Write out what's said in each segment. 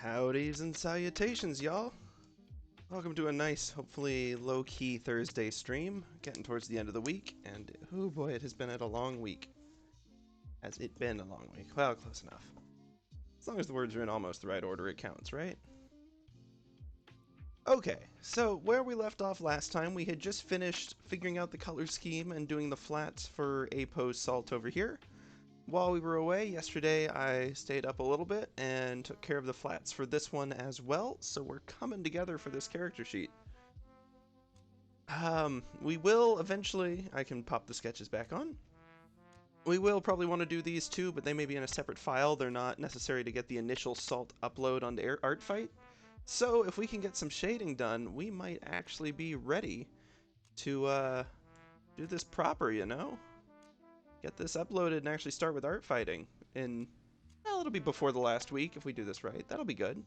Howdys and salutations, y'all! Welcome to a nice, hopefully low-key Thursday stream. Getting towards the end of the week, and oh boy, it has been a long week. Has it been a long week? Well, close enough. As long as the words are in almost the right order, it counts, right? Okay, so where we left off last time, we had just finished figuring out the color scheme and doing the flats for A-pose salt over here. While we were away yesterday, I stayed up a little bit and took care of the flats for this one as well, so we're coming together for this character sheet. We will eventually, I can pop the sketches back on. We will probably want to do these too, but they may be in a separate file. They're not necessary to get the initial salt upload onto Artfight. So if we can get some shading done, we might actually be ready to do this proper, you know? Get this uploaded and actually start with art fighting in, well, it'll be before the last week if we do this right. That'll be good.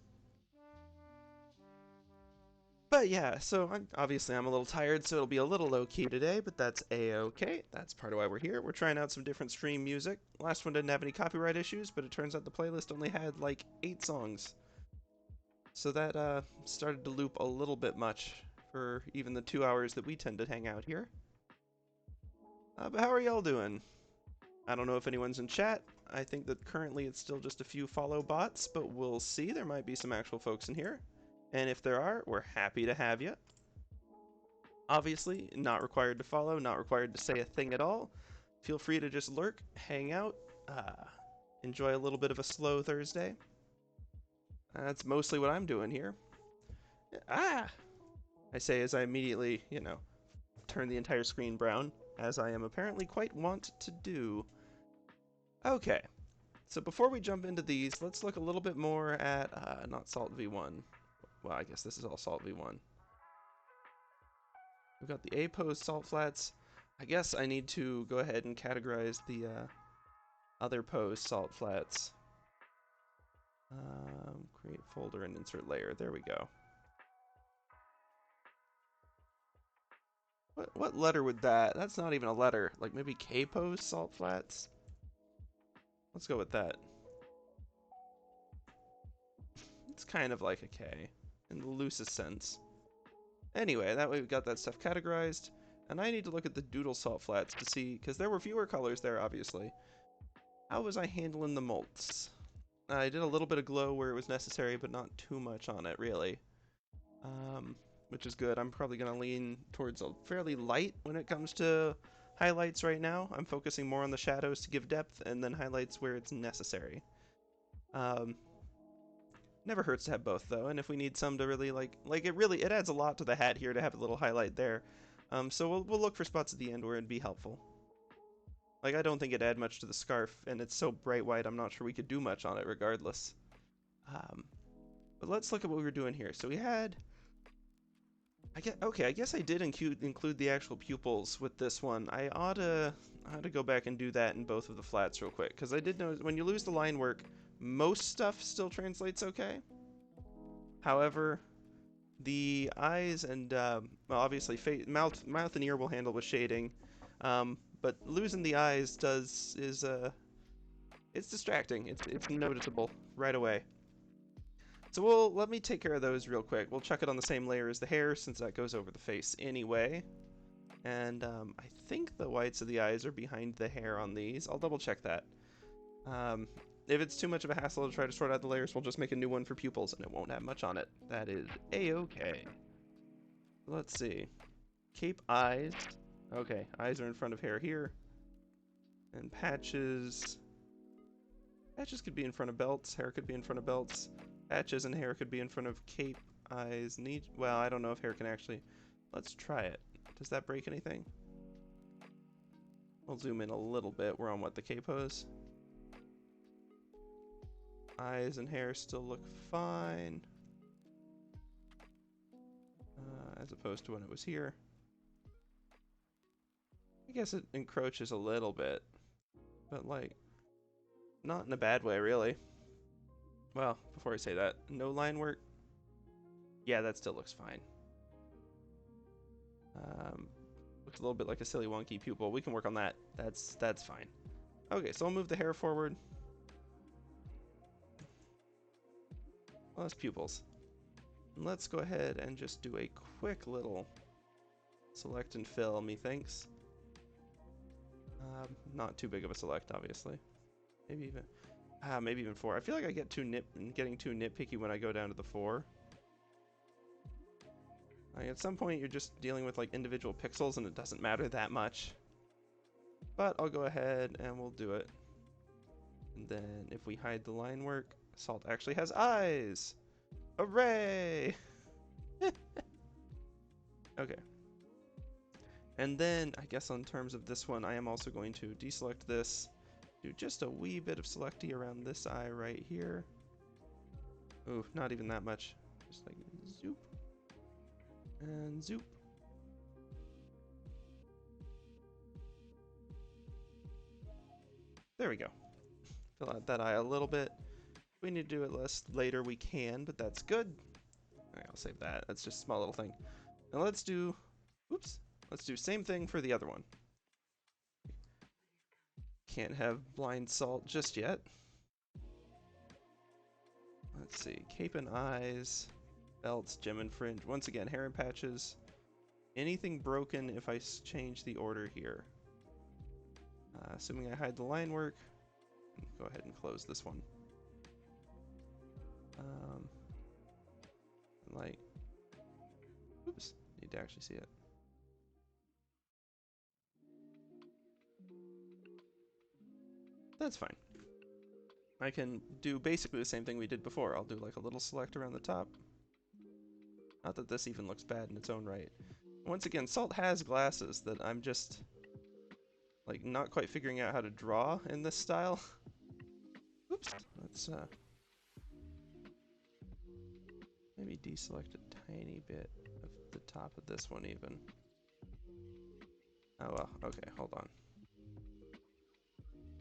But yeah, so obviously I'm a little tired, so it'll be a little low-key today, but that's a-okay. That's part of why we're here. We're trying out some different stream music. Last one didn't have any copyright issues, but it turns out the playlist only had like 8 songs. So that started to loop a little bit much for even the 2 hours that we tend to hang out here. But how are y'all doing? I don't know if anyone's in chat. I think that currently it's still just a few follow bots, but we'll see. There might be some actual folks in here. And if there are, we're happy to have you. Obviously, not required to follow, not required to say a thing at all. Feel free to just lurk, hang out, enjoy a little bit of a slow Thursday. That's mostly what I'm doing here. I say as I immediately, you know, turn the entire screen brown, as I am apparently quite wont to do. Okay, so before we jump into these, let's look a little bit more at, not Salt V1. Well, I guess this is all Salt V1. We've got the A-pose salt flats. I guess I need to go ahead and categorize the other pose salt flats. Create folder and insert layer. There we go. What letter would that? That's not even a letter. Like maybe K-pose salt flats? Let's go with that. It's kind of like a K in the loosest sense. Anyway, that way we've got that stuff categorized, and I need to look at the doodle salt flats to see, because there were fewer colors there, obviously. How was I handling the molts? I did a little bit of glow where it was necessary, but not too much on it, really. Which is good. I'm probably going to lean towards a fairly light when it comes to highlights right now. I'm focusing more on the shadows to give depth, and then highlights where it's necessary. Never hurts to have both, though, and if we need some to really, it adds a lot to the hat here to have a little highlight there. So we'll look for spots at the end where it'd be helpful. Like, I don't think it'd add much to the scarf, and it's so bright white, I'm not sure we could do much on it regardless. But let's look at what we were doing here. So we had... I guess I did include the actual pupils with this one. I ought to go back and do that in both of the flats real quick, because I did know when you lose the line work, most stuff still translates okay. However, the eyes and well, obviously mouth and ear will handle with shading, but losing the eyes it's distracting. It's noticeable right away. So let me take care of those real quick. We'll chuck it on the same layer as the hair, since that goes over the face anyway. And I think the whites of the eyes are behind the hair on these. I'll double check that. If it's too much of a hassle to try to sort out the layers, we'll just make a new one for pupils, and it won't have much on it. That is a-okay. Let's see. Cape eyes. Okay, eyes are in front of hair here. And patches. Patches could be in front of belts. Hair could be in front of belts. Patches and hair could be in front of cape, eyes, well, I don't know if hair can actually... Let's try it. Does that break anything? We'll zoom in a little bit. We're on, what, the K-pose? Eyes and hair still look fine. As opposed to when it was here. I guess it encroaches a little bit. But, like, not in a bad way, really. Well, before I say that, no line work? Yeah, that still looks fine. Looks a little bit like a silly wonky pupil. We can work on that. That's fine. Okay, so I'll move the hair forward. plus pupils. And let's go ahead and just do a quick little select and fill, methinks. Not too big of a select, obviously. Maybe even 4. I feel like I get getting too nitpicky when I go down to the 4. Like at some point, you're just dealing with like individual pixels, and it doesn't matter that much. But I'll go ahead and we'll do it. And then if we hide the line work, Salt actually has eyes. Hooray! Okay. And then, I guess in terms of this one, I am also going to deselect this, do just a wee bit of selecty around this eye right here. Ooh, not even that much. Just like zoop. And zoop. There we go. Fill out that eye a little bit. If we need to do it less later, we can, but that's good. Alright, I'll save that. That's just a small little thing. Now let's do, oops, let's do same thing for the other one. Can't have blind Salt just yet. Let's see, cape and eyes, belts, gem and fringe. Once again, hair and patches. Anything broken if I change the order here. Assuming I hide the line work, go ahead and close this one. Like, oops, need to actually see it. That's fine. I can do basically the same thing we did before. I'll do like a little select around the top. Not that this even looks bad in its own right. Once again, Salt has glasses that I'm just like not quite figuring out how to draw in this style. Oops, let's maybe deselect a tiny bit of the top of this one even. Oh well, okay, hold on.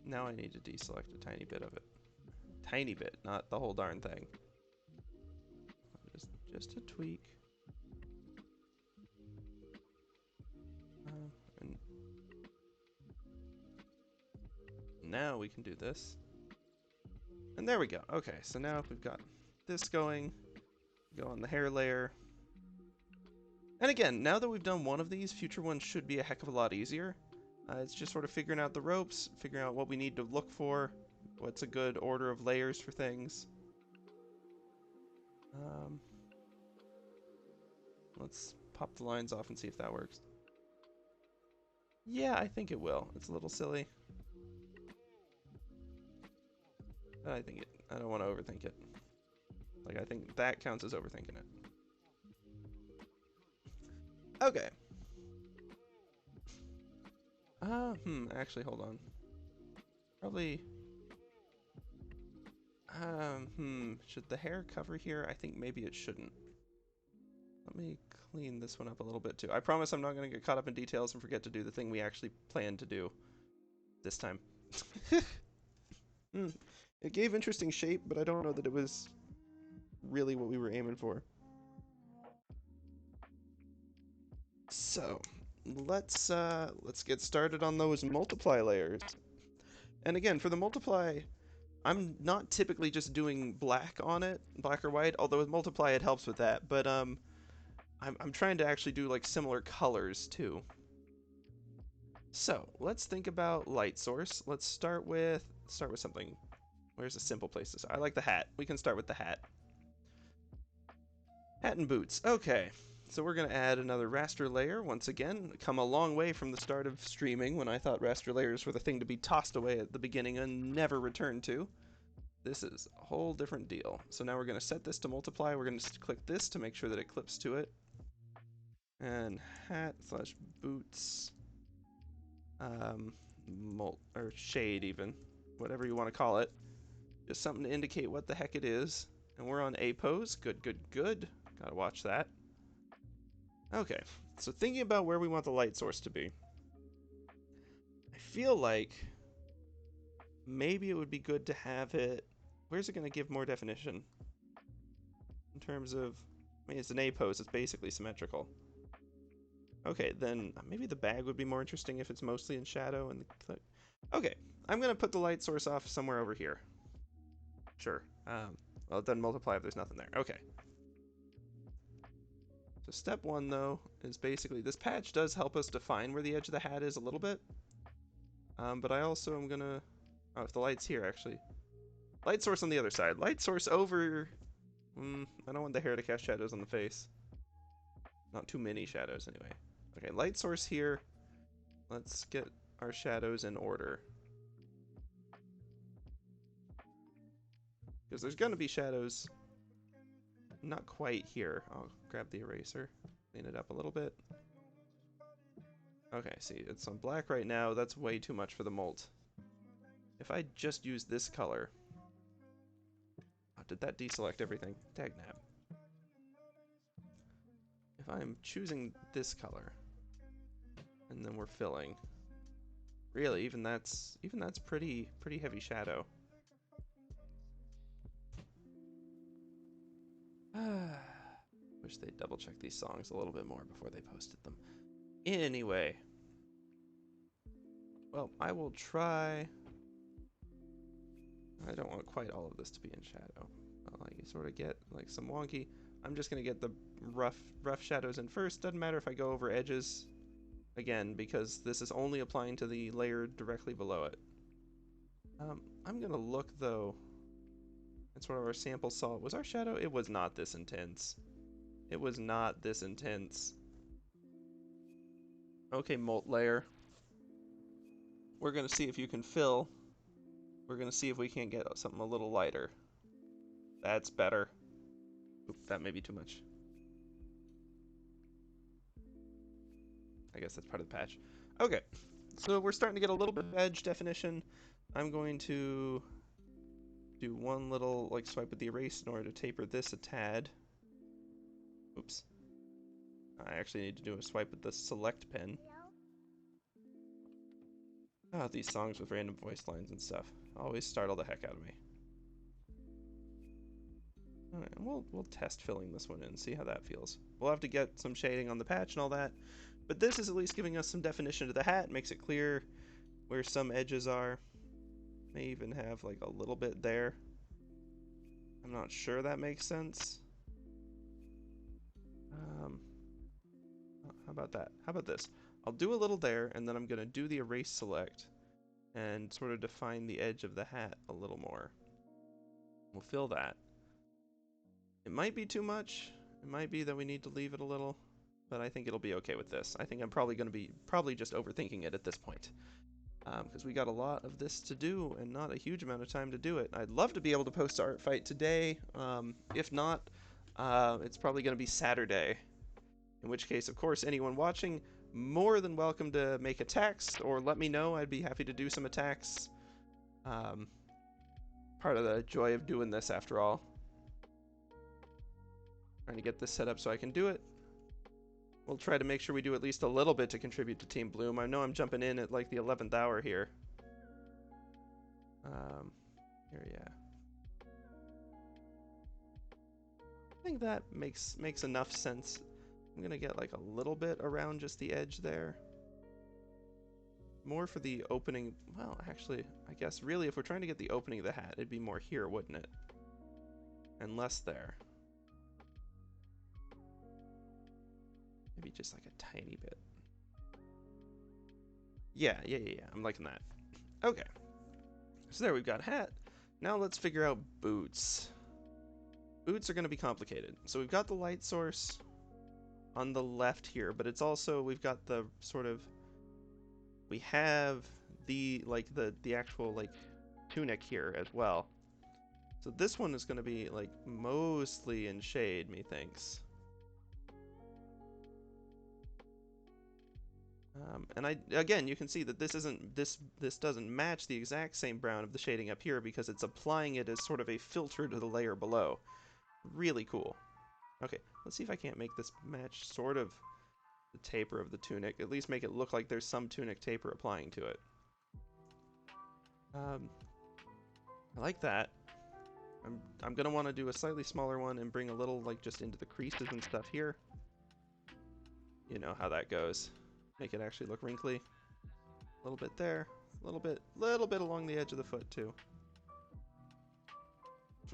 Now I need to deselect a tiny bit of it. Tiny bit, not the whole darn thing. Just a tweak. And now we can do this. And there we go. Okay, so now if we've got this going, go on the hair layer. And again, now that we've done one of these, future ones should be a heck of a lot easier. It's just sort of figuring out the ropes, figuring out what we need to look for, what's a good order of layers for things. Let's pop the lines off and see if that works. Yeah, I think it will. It's a little silly. But I don't want to overthink it. Like, I think that counts as overthinking it. Okay. Actually, hold on. Probably, should the hair cover here? I think maybe it shouldn't. Let me clean this one up a little bit too. I promise I'm not going to get caught up in details and forget to do the thing we actually planned to do this time. It gave interesting shape, but I don't know that it was really what we were aiming for. So, let's get started on those multiply layers. And again, for the multiply, I'm not typically just doing black on it, black or white, although with multiply it helps with that, but I'm trying to actually do like similar colors too. So, let's think about light source. Let's start with something. Where's a simple place to start? I like the hat. We can start with the hat. Hat and boots. Okay. So we're going to add another raster layer once again. Come a long way from the start of streaming when I thought raster layers were the thing to be tossed away at the beginning and never returned to. This is a whole different deal. So now we're going to set this to multiply. We're going to click this to make sure that it clips to it. And hat / boots. Or shade even. Whatever you want to call it. Just something to indicate what the heck it is. And we're on A pose. Good, good, good. Gotta watch that. Okay, so thinking about where we want the light source to be. I feel like maybe it would be good to have it... Where's it going to give more definition? In terms of... I mean, it's an A pose. It's basically symmetrical. Okay, then maybe the bag would be more interesting if it's mostly in shadow. And okay, I'm going to put the light source off somewhere over here. Sure. Well, it doesn't multiply if there's nothing there. Okay. So step one, though, is basically this patch does help us define where the edge of the hat is a little bit. But I also am gonna... Oh, if the light's here, actually. Light source on the other side. Light source over... I don't want the hair to cast shadows on the face. Not too many shadows, anyway. Okay, light source here. Let's get our shadows in order. Because there's gonna be shadows... Not quite here. I'll grab the eraser. Clean it up a little bit. Okay, see, it's on black right now. That's way too much for the molt. If I just use this color... Oh, did that deselect everything? Dagnab. If I'm choosing this color, and then we're filling... Really, even that's pretty heavy shadow. Wish they'd double check these songs a little bit more before they posted them. Anyway. Well, I will try... I don't want quite all of this to be in shadow. Like, you sort of get like some wonky... I'm just going to get the rough shadows in first. Doesn't matter if I go over edges. Again, because this is only applying to the layer directly below it. I'm going to look, though. That's what our sample saw. Was our shadow? It was not this intense. It was not this intense. Okay, molt layer. We're going to see if you can fill. We're going to see if we can't get something a little lighter. That's better. Oop, that may be too much. I guess that's part of the patch. Okay, so we're starting to get a little bit of edge definition. I'm going to do one little like swipe with the erase in order to taper this a tad. Oops. I actually need to do a swipe with the select pen. Ah, these songs with random voice lines and stuff always startle the heck out of me. Alright, we'll test filling this one in and see how that feels. We'll have to get some shading on the patch and all that, but this is at least giving us some definition to the hat, makes it clear where some edges are. May even have like a little bit there. I'm not sure that makes sense. How about that? How about this? I'll do a little there, and then I'm going to do the erase select and sort of define the edge of the hat a little more. We'll fill that. It might be too much. It might be that we need to leave it a little, but I think it'll be okay with this. I think I'm probably going to be just overthinking it at this point. Because we got a lot of this to do and not a huge amount of time to do it. I'd love to be able to post Art Fight today. If not, it's probably going to be Saturday. In which case, of course, anyone watching, more than welcome to make attacks or let me know. I'd be happy to do some attacks. Part of the joy of doing this, after all. Trying to get this set up so I can do it. We'll try to make sure we do at least a little bit to contribute to Team Bloom. I know I'm jumping in at like the 11th hour here. Yeah. I think that makes enough sense. I'm gonna get like a little bit around just the edge there. More for the opening. Well, actually, I guess really if we're trying to get the opening of the hat, it'd be more here, wouldn't it? And less there. Maybe just like a tiny bit. Yeah. I'm liking that. Okay. So there we've got hat. Now let's figure out boots. Boots are going to be complicated. So we've got the light source on the left here, but it's also, we've got the sort of, we have the, like, the actual, like, tunic here as well. So this one is going to be, like, mostly in shade, methinks. And again, you can see that this isn't, this doesn't match the exact same brown of the shading up here because it's applying it as sort of a filter to the layer below. Really cool. Okay, let's see if I can't make this match sort of the taper of the tunic. At least make it look like there's some tunic taper applying to it. I like that. I'm gonna want to do a slightly smaller one and bring a little, like, just into the creases and stuff here. You know how that goes. Make it actually look wrinkly. A little bit there, a little bit along the edge of the foot too.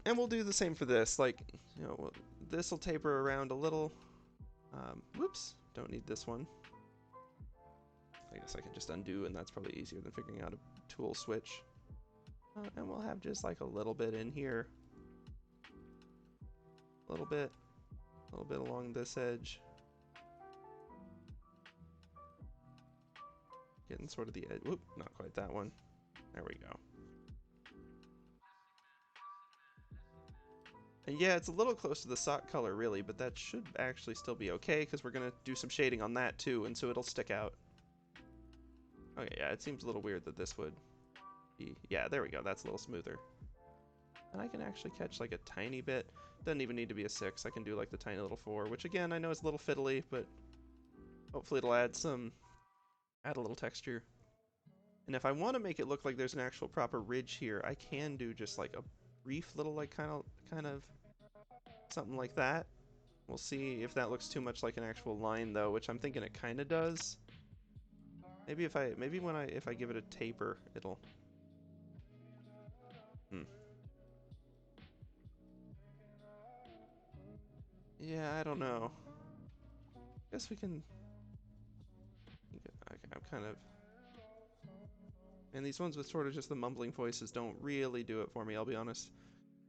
And we'll do the same for this. Like, you know, this will taper around a little. Whoops, don't need this one. I guess I can just undo, and that's probably easier than figuring out a tool switch. And we'll have just like a little bit in here. A little bit along this edge. Getting sort of the edge. Whoop, not quite that one. There we go. And yeah, it's a little close to the sock color really, but that should actually still be okay because we're going to do some shading on that too, and so it'll stick out. Okay, yeah, it seems a little weird that this would be... Yeah, there we go, that's a little smoother. And I can actually catch like a tiny bit. Doesn't even need to be a 6, I can do like the tiny little 4, which again, I know is a little fiddly, but hopefully it'll add a little texture. And if I want to make it look like there's an actual proper ridge here, I can do just like a brief little like kind of something like that. We'll see if that looks too much like an actual line though, which I'm thinking it kind of does. Maybe if I give it a taper, it'll. Yeah, I don't know. Guess we can. I'm kind of. And these ones with sort of just the mumbling voices don't really do it for me, I'll be honest.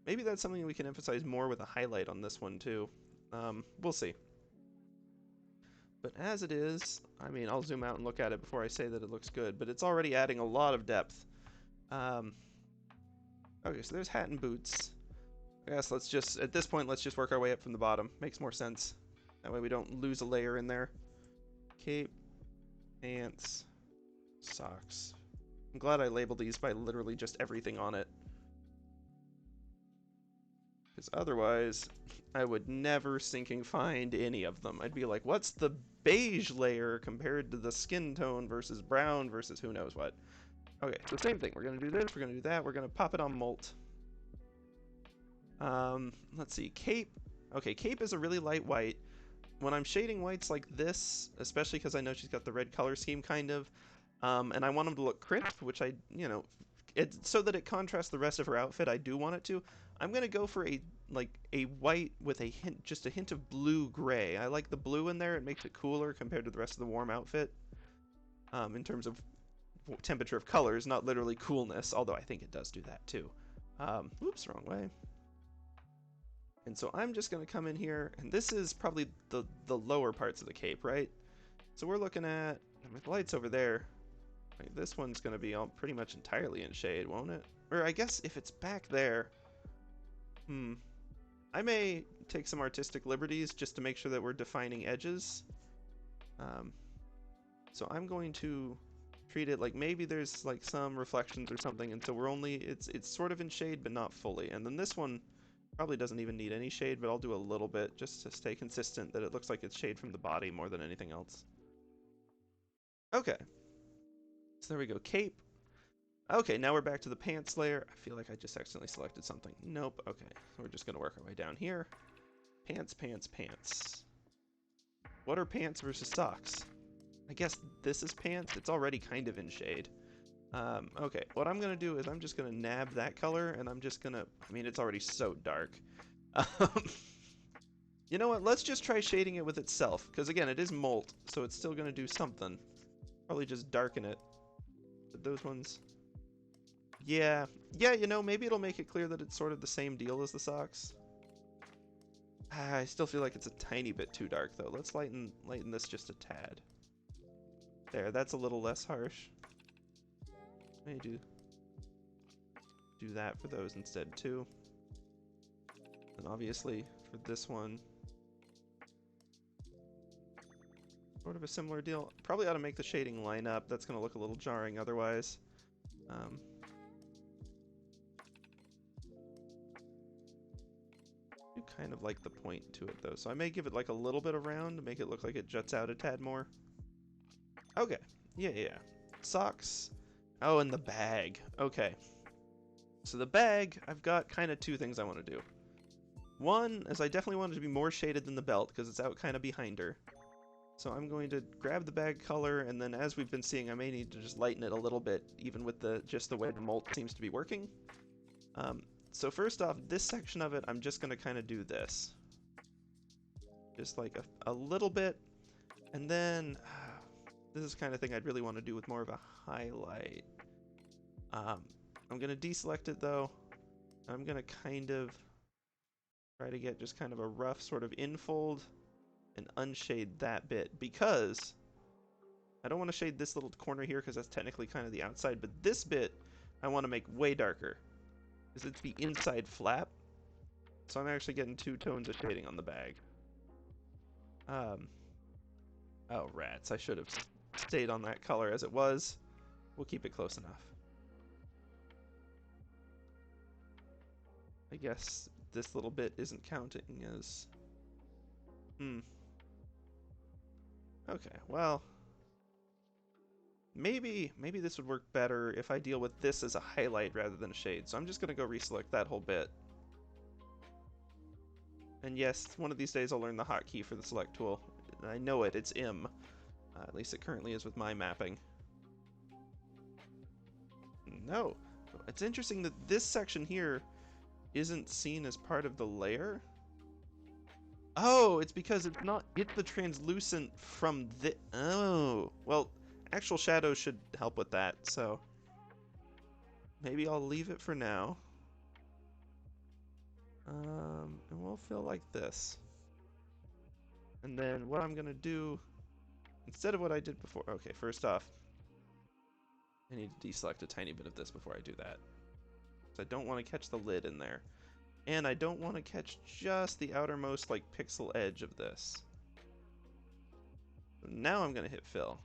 Maybe that's something we can emphasize more with a highlight on this one too. We'll see. But as it is, I mean, I'll zoom out and look at it before I say that it looks good, but it's already adding a lot of depth. Okay, so there's hat and boots. I guess let's just, at this point, let's just work our way up from the bottom. Makes more sense. That way we don't lose a layer in there. Cape, pants, socks. I'm glad I labeled these by literally just everything on it. Because otherwise, I would never stinking find any of them. I'd be like, what's the beige layer compared to the skin tone versus brown versus who knows what? Okay, so same thing. We're going to do this, we're going to do that, we're going to pop it on molt. Let's see, cape. Okay, cape is a really light white. When I'm shading whites like this, especially because I know she's got the red color scheme kind of, and I want them to look crisp, which I, you know, so that it contrasts the rest of her outfit, I do want it to. I'm gonna go for a white with a hint, just a hint of blue-gray. I like the blue in there; it makes it cooler compared to the rest of the warm outfit. In terms of temperature of colors, not literally coolness, although I think it does do that too. Oops, wrong way. And so I'm just gonna come in here, and this is probably the lower parts of the cape, right? So we're looking at, with lights over there. Like this one's gonna be all pretty much entirely in shade, won't it? Or I guess if it's back there, I may take some artistic liberties just to make sure that we're defining edges. So I'm going to treat it like maybe there's like some reflections or something, and so we're only, it's sort of in shade but not fully. And then this one probably doesn't even need any shade, but I'll do a little bit just to stay consistent that it looks like it's shade from the body more than anything else. Okay. So there we go, cape. Okay, now we're back to the pants layer. I feel like I just accidentally selected something. Nope, okay. So we're just gonna work our way down here. Pants, pants, pants. What are pants versus socks? I guess this is pants. It's already kind of in shade. Okay, what I'm gonna do is I'm just gonna nab that color, and I'm just gonna, I mean, it's already so dark. You know what, let's just try shading it with itself, because again, it is molt, so it's still gonna do something. Probably just darken it. But those ones, yeah, you know, maybe it'll make it clear that it's sort of the same deal as the socks. I still feel like it's a tiny bit too dark, though. Let's lighten this just a tad. There, that's a little less harsh. May do that for those instead too. And obviously for this one, sort of a similar deal. Probably ought to make the shading line up. That's going to look a little jarring otherwise. I do kind of like the point to it though, so I may give it like a little bit of round to make it look like it juts out a tad more. Okay, yeah. Socks. Oh, and the bag. Okay. So the bag, I've got kind of two things I want to do. One is I definitely want it to be more shaded than the belt because it's out kind of behind her. So I'm going to grab the bag color, and then as we've been seeing, I may need to just lighten it a little bit, even with just the way the molt seems to be working. so first off, this section of it, I'm just going to kind of do this. Just like a little bit. And then, this is the kind of thing I'd really want to do with more of a highlight. I'm going to deselect it though. I'm going to kind of try to get just kind of a rough sort of infold and unshade that bit, because I don't want to shade this little corner here because that's technically kind of the outside, but this bit I want to make way darker because it's the inside flap. So I'm actually getting 2 tones of shading on the bag. Oh rats, I should have stayed on that color as it was. We'll keep it close enough. I guess this little bit isn't counting as... Okay, well... Maybe this would work better if I deal with this as a highlight rather than a shade. So I'm just going to go reselect that whole bit. And yes, one of these days I'll learn the hotkey for the select tool. I know it, it's M. At least it currently is with my mapping. No, it's interesting that this section here isn't seen as part of the layer. Oh, it's because it's the translucent from the... Oh, well, actual shadows should help with that, so maybe I'll leave it for now. And we'll fill like this. And then what I'm gonna do, instead of what I did before, okay, first off, I need to deselect a tiny bit of this before I do that. So I don't want to catch the lid in there. And I don't want to catch just the outermost, like, pixel edge of this. So now I'm gonna hit fill.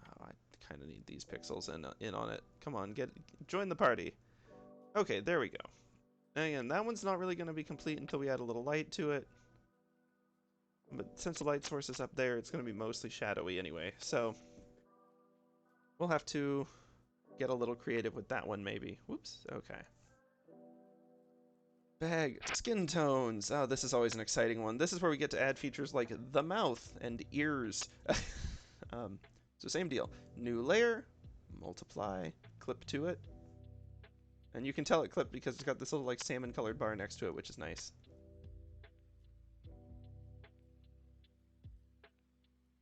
Oh, I kind of need these pixels in on it. Come on, join the party. Okay, there we go. And again, that one's not really going to be complete until we add a little light to it. But since the light source is up there, it's going to be mostly shadowy anyway. So we'll have to get a little creative with that one maybe. Whoops, okay. Bag, skin tones. Oh, this is always an exciting one. This is where we get to add features like the mouth and ears. So same deal. New layer, multiply, clip to it. And you can tell it clipped because it's got this little like salmon colored bar next to it, which is nice.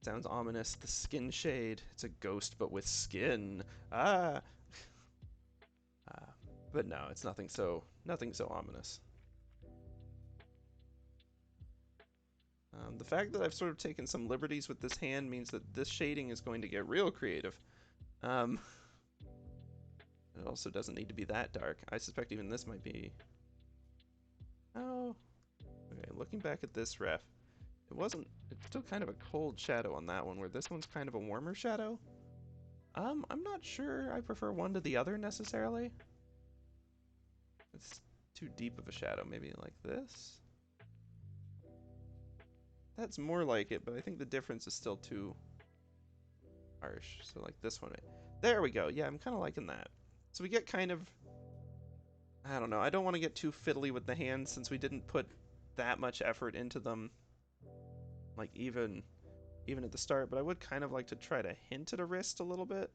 Sounds ominous. The skin shade. It's a ghost but with skin. Ah. But no, it's nothing so ominous. The fact that I've sort of taken some liberties with this hand means that this shading is going to get real creative. It also doesn't need to be that dark. I suspect even this might be... Oh. Okay, looking back at this ref, it's still kind of a cold shadow on that one, where this one's kind of a warmer shadow. I'm not sure I prefer one to the other necessarily. It's too deep of a shadow, maybe like this. That's more like it, but I think the difference is still too harsh. So like this one. There we go. Yeah, I'm kind of liking that. So we get kind of, I don't know, I don't want to get too fiddly with the hands since we didn't put that much effort into them, like even at the start, but I would kind of like to try to hint at a wrist a little bit.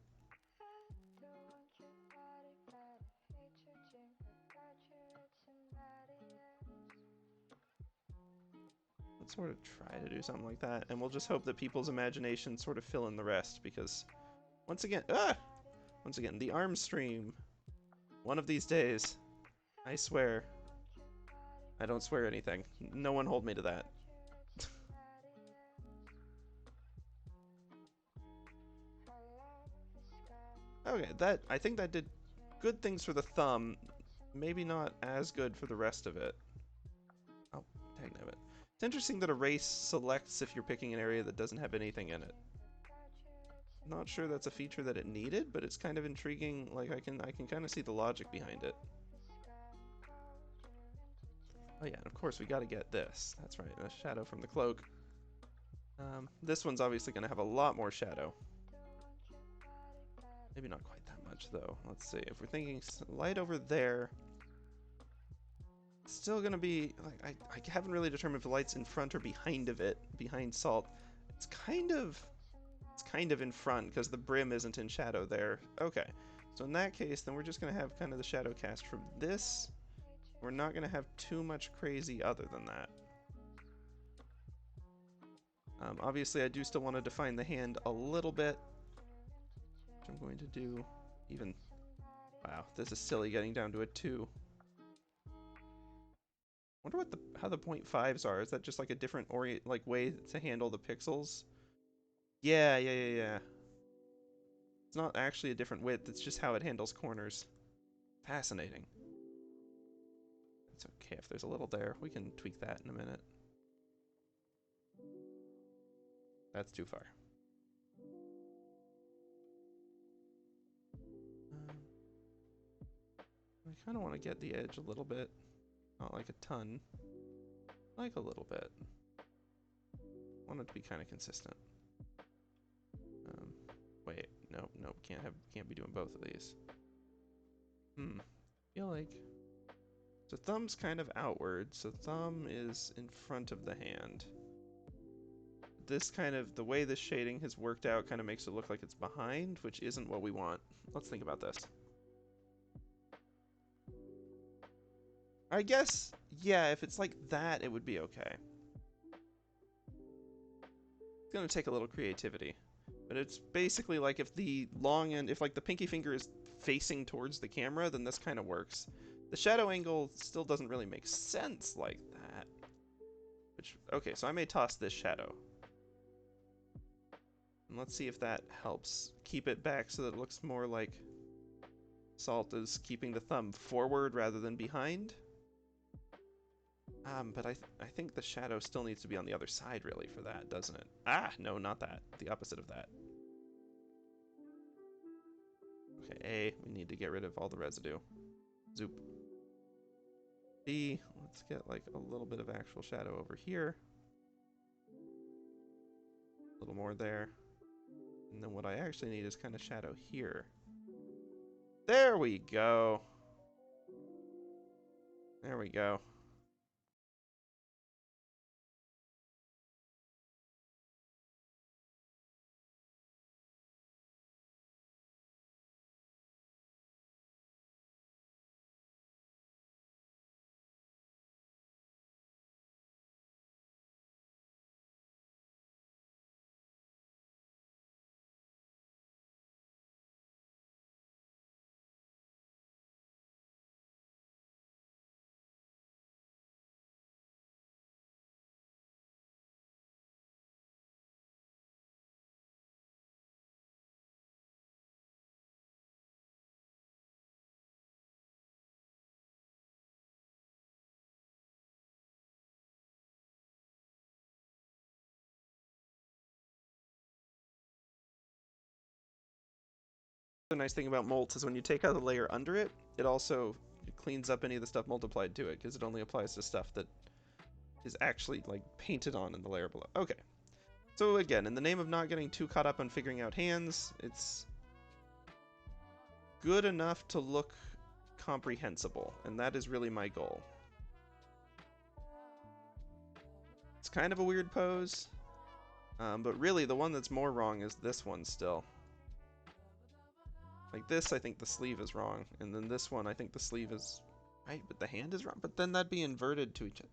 Let's sort of try to do something like that, and we'll just hope that people's imagination sort of fill in the rest, because once again, the arm stream. One of these days, I swear. I don't swear anything. No one hold me to that. Okay, I think that did good things for the thumb. Maybe not as good for the rest of it. Oh, dagnabbit. It's interesting that erase selects if you're picking an area that doesn't have anything in it. Not sure that's a feature that it needed, but it's kind of intriguing. Like I can kind of see the logic behind it. Oh yeah, and of course we got to get this. That's right, a shadow from the cloak. This one's obviously going to have a lot more shadow. Maybe not quite that much though. Let's see. If we're thinking light over there, it's still going to be like I haven't really determined if the light's in front or behind of it, behind Salt. It's kind of in front because the brim isn't in shadow there. Okay, So in that case, then we're just going to have kind of the shadow cast from this. We're not going to have too much crazy other than that. Obviously, I do still want to define the hand a little bit, which I'm going to do even... Wow, this is silly getting down to a 2. Wonder what how the 0.5s are. Is that just like a different way to handle the pixels? Yeah. It's not actually a different width, it's just how it handles corners. Fascinating. It's okay if there's a little there. We can tweak that in a minute. That's too far. I kind of want to get the edge a little bit. Not like a ton. Like a little bit. Want it to be kind of consistent. Wait, nope, can't be doing both of these. Feel like... So thumb's kind of outward, so thumb is in front of the hand. This kind of, the way this shading has worked out kind of makes it look like it's behind, which isn't what we want. Let's think about this. I guess, yeah, if it's like that, it would be okay. It's gonna take a little creativity. But it's basically like if the long end, if like the pinky finger is facing towards the camera, then this kind of works. The shadow angle still doesn't really make sense like that. Which, okay, so I may toss this shadow. And let's see if that helps keep it back so that it looks more like Salt is keeping the thumb forward rather than behind. But I think the shadow still needs to be on the other side really for that, doesn't it? Ah, no, not that. The opposite of that. Okay, A, we need to get rid of all the residue. Zoop. B, let's get like a little bit of actual shadow over here. A little more there. And then what I actually need is kind of shadow here. There we go. There we go. The nice thing about Molt is when you take out the layer under it, it also cleans up any of the stuff multiplied to it, because it only applies to stuff that is actually like painted on in the layer below. Okay. So again, in the name of not getting too caught up on figuring out hands, it's good enough to look comprehensible, and that is really my goal. It's kind of a weird pose, but really the one that's more wrong is this one still. Like this, I think the sleeve is wrong, and then this one, I think the sleeve is right, but the hand is wrong. But then that'd be inverted to each other.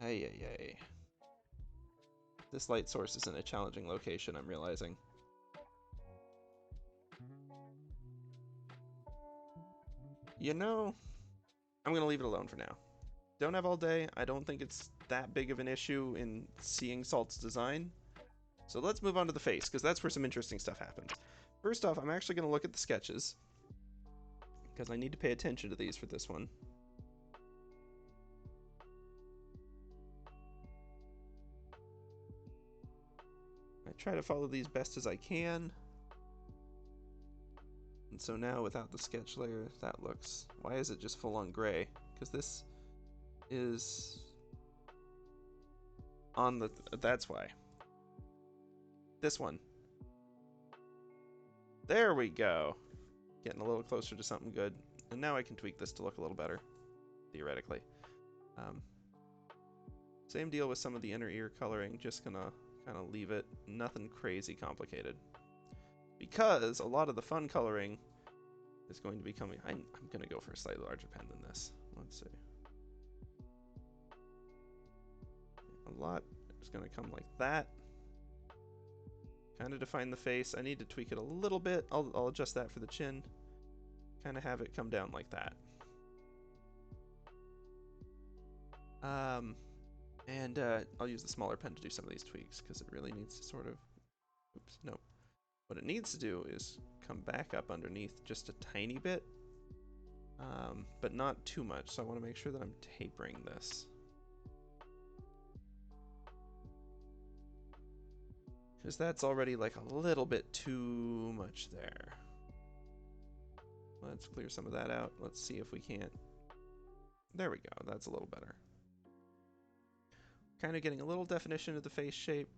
Ay. This light source is in a challenging location, I'm realizing. You know, I'm gonna leave it alone for now. Don't have all day. I don't think it's that big of an issue in seeing Salt's design. So let's move on to the face, because that's where some interesting stuff happens. First off, I'm actually going to look at the sketches, because I need to pay attention to these for this one. I try to follow these best as I can. And so now without the sketch layer, that looks... Why is it just full on gray? Because this is on the... That's why. This one. There we go. Getting a little closer to something good. And now I can tweak this to look a little better, theoretically. Same deal with some of the inner ear coloring. Just gonna kind of leave it. Nothing crazy complicated. Because a lot of the fun coloring is going to be coming. I'm going to go for a slightly larger pen than this. Let's see. A lot is going to come like that. Kind of define the face. I need to tweak it a little bit. I'll adjust that for the chin. Kind of have it come down like that. And I'll use the smaller pen to do some of these tweaks because it really needs to sort of, oops, no. What it needs to do is come back up underneath just a tiny bit, but not too much. So I want to make sure that I'm tapering this. Because that's already like a little bit too much there. Let's clear some of that out. Let's see if we can't. There we go. That's a little better. Kind of getting a little definition of the face shape.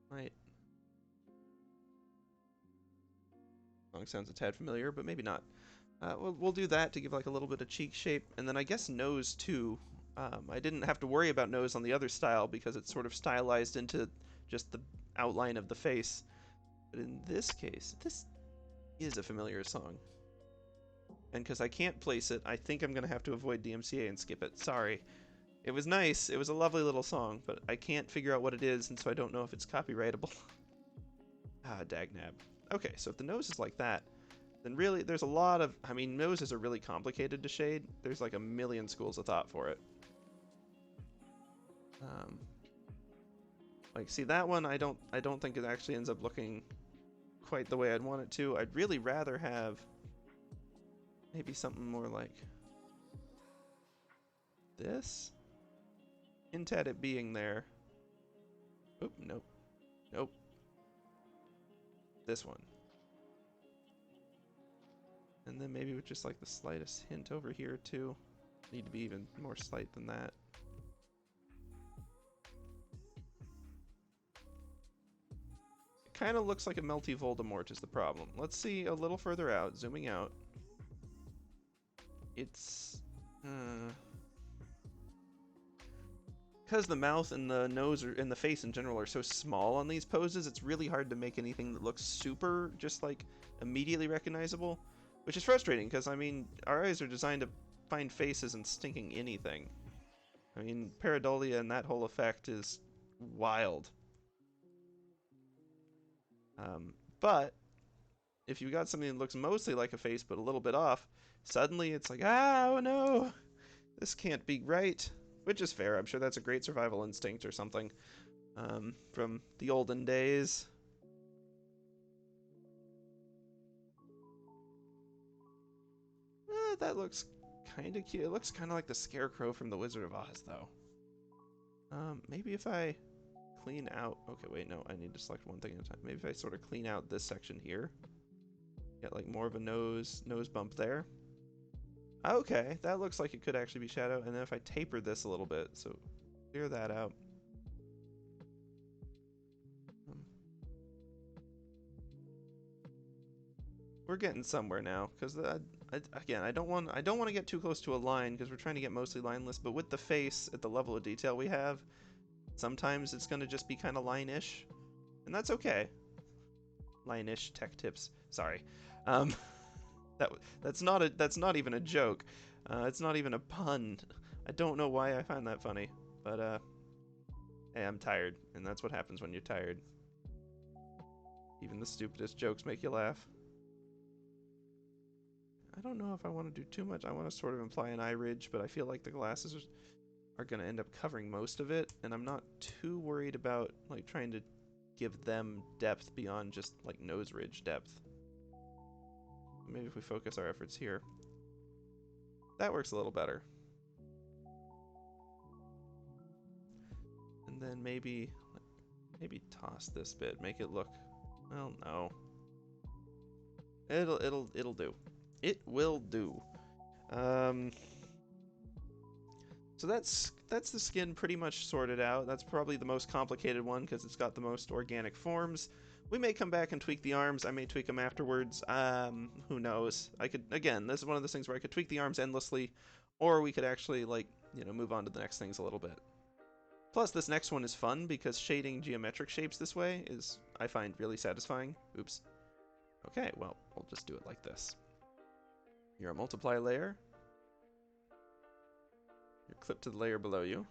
Right. Song sounds a tad familiar, but maybe not. We'll do that to give like a little bit of cheek shape. And then I guess nose too. I didn't have to worry about nose on the other style because it's sort of stylized into just the outline of the face. But in this case, this is a familiar song. And because I can't place it, I think I'm going to have to avoid DMCA and skip it. Sorry. It was nice. It was a lovely little song, but I can't figure out what it is, and so I don't know if it's copyrightable. Ah, dagnab. Okay, so if the nose is like that, then really there's a lot of... I mean, noses are really complicated to shade. There's like a million schools of thought for it. Like, see, that one I don't think it actually ends up looking quite the way I'd want it to. I'd really rather have maybe something more like this. Hint at it being there. Oop, nope. Nope. This one. And then maybe with just like the slightest hint over here too. Need to be even more slight than that. It kind of looks like a melty Voldemort is the problem. Let's see a little further out, zooming out. It's... because the mouth and the nose and the face in general are so small on these poses, it's really hard to make anything that looks super just like immediately recognizable, which is frustrating because I mean our eyes are designed to find faces in stinking anything. I mean pareidolia and that whole effect is wild. But if you've got something that looks mostly like a face but a little bit off, suddenly it's like, oh no, this can't be right. Which is fair. I'm sure that's a great survival instinct or something from the olden days. That looks kind of cute. It looks kind of like the Scarecrow from The Wizard of Oz, though. Maybe if I clean out... Okay, wait, no. I need to select one thing at a time. Maybe if I sort of clean out this section here. Get like more of a nose bump there. Okay, that looks like it could actually be shadow. And then if I taper this a little bit, so clear that out. We're getting somewhere now, because again, I don't want to get too close to a line because we're trying to get mostly lineless. But with the face at the level of detail we have, sometimes it's going to just be kind of line-ish, and that's okay. Line-ish tech tips. Sorry. That's not even a joke. It's not even a pun. I don't know why I find that funny, but hey, I'm tired, and that's what happens when you're tired. Even the stupidest jokes make you laugh. I don't know if I want to do too much. I want to sort of imply an eye ridge, but I feel like the glasses are going to end up covering most of it, and I'm not too worried about like trying to give them depth beyond just like nose ridge depth. Maybe if we focus our efforts here. That works a little better. And then maybe toss this bit, make it look, well, no. It'll do. It will do. So that's the skin pretty much sorted out. That's probably the most complicated one because it's got the most organic forms. We may come back and tweak the arms. I may tweak them afterwards. Who knows? I could, again, this is one of those things where I could tweak the arms endlessly, or we could actually, like, you know, move on to the next things a little bit. Plus, this next one is fun because shading geometric shapes this way is, I find, really satisfying. Oops. Okay, well, we'll just do it like this. You're a multiply layer. You're clipped to the layer below you.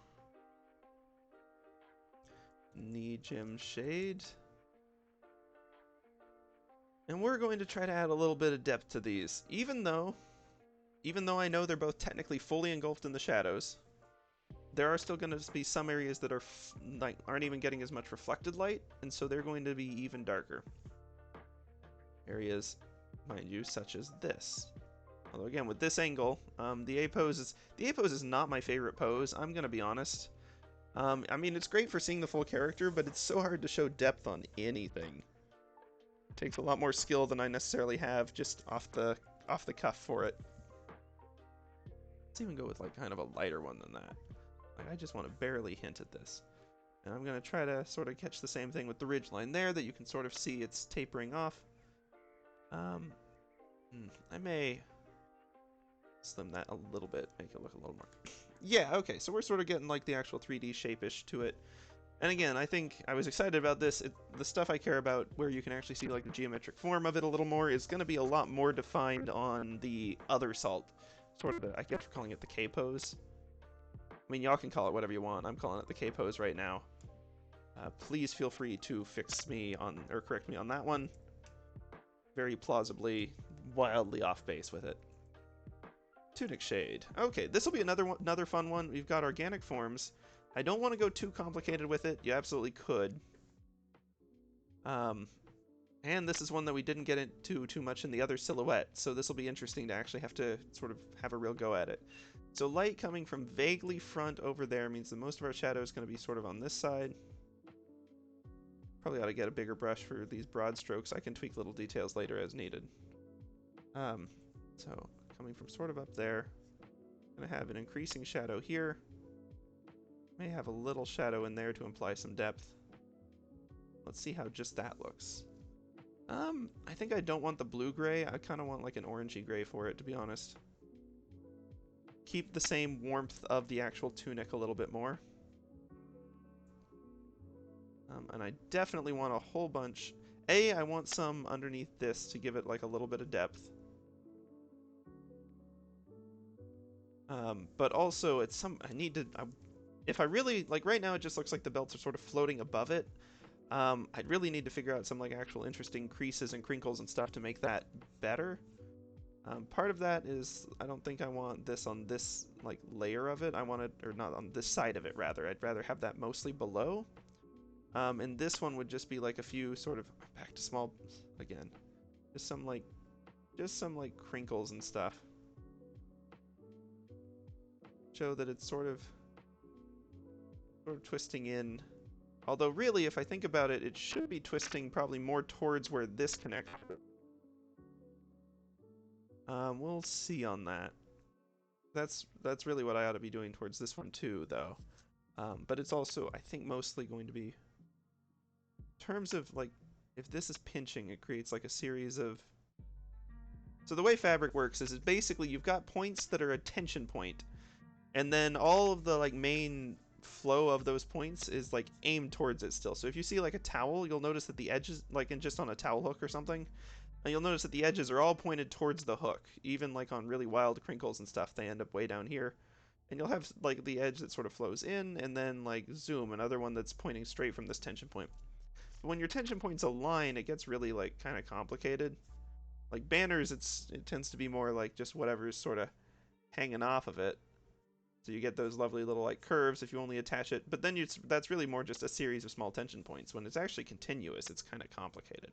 Knee gem shade. And we're going to try to add a little bit of depth to these. Even though I know they're both technically fully engulfed in the shadows, there are still going to be some areas that are aren't even getting as much reflected light, and so they're going to be even darker. Areas, mind you, such as this. Although again, with this angle, the A pose is not my favorite pose. I'm gonna be honest. I mean, it's great for seeing the full character, but it's so hard to show depth on anything. It takes a lot more skill than I necessarily have just off the cuff for it. Let's even go with like kind of a lighter one than that. Like, I just want to barely hint at this. And I'm gonna try to sort of catch the same thing with the ridgeline there, that you can sort of see it's tapering off. I may slim that a little bit, make it look a little more. Yeah, okay, so we're sort of getting like the actual 3D shape-ish to it. And again, I think I was excited about this. The stuff I care about, where you can actually see like the geometric form of it a little more, is going to be a lot more defined on the other salt. Sort of, I guess we're calling it the K pose. I mean, y'all can call it whatever you want. I'm calling it the K pose right now. Please feel free to fix me on, or correct me on that one. Very plausibly, wildly off base with it. Tunic shade. Okay, this will be another fun one. We've got organic forms. I don't want to go too complicated with it. You absolutely could. And this is one that we didn't get into too much in the other silhouette, so this will be interesting to actually have to sort of have a real go at it. So light coming from vaguely front over there means that most of our shadow is going to be sort of on this side. Probably ought to get a bigger brush for these broad strokes. I can tweak little details later as needed. So coming from sort of up there, gonna have an increasing shadow here. May have a little shadow in there to imply some depth. Let's see how just that looks. I think I don't want the blue-gray. I kind of want like an orangey gray for it, to be honest. Keep the same warmth of the actual tunic a little bit more. And I definitely want a whole bunch. I want some underneath this to give it like a little bit of depth. But also, I need to, if I really, like right now it just looks like the belts are sort of floating above it. I'd really need to figure out some like actual interesting creases and crinkles and stuff to make that better. Part of that is I don't think I want this on this like layer of it. I want it, or not on this side of it rather. I'd rather have that mostly below. And this one would just be like a few sort of, back to small again. Just some like crinkles and stuff. Show that it's sort of twisting in. Although really, if I think about it, it should be twisting probably more towards where this connects. We'll see on that. That's really what I ought to be doing towards this one too, though. But it's also, I think, mostly going to be, in terms of like, if this is pinching, it creates like a series of. So the way fabric works is basically you've got points that are a tension point, and then all of the like main flow of those points is like aimed towards it still. So if you see like a towel, you'll notice that the edges, like just on a towel hook or something, and you'll notice that the edges are all pointed towards the hook. Even like on really wild crinkles and stuff, they end up way down here. And you'll have like the edge that sort of flows in, and then like zoom, another one that's pointing straight from this tension point. But when your tension points align, it gets really like kind of complicated. Like banners, it tends to be more like just whatever's sort of hanging off of it. So you get those lovely little like curves if you only attach it, but then that's really more just a series of small tension points. When it's actually continuous, it's kind of complicated.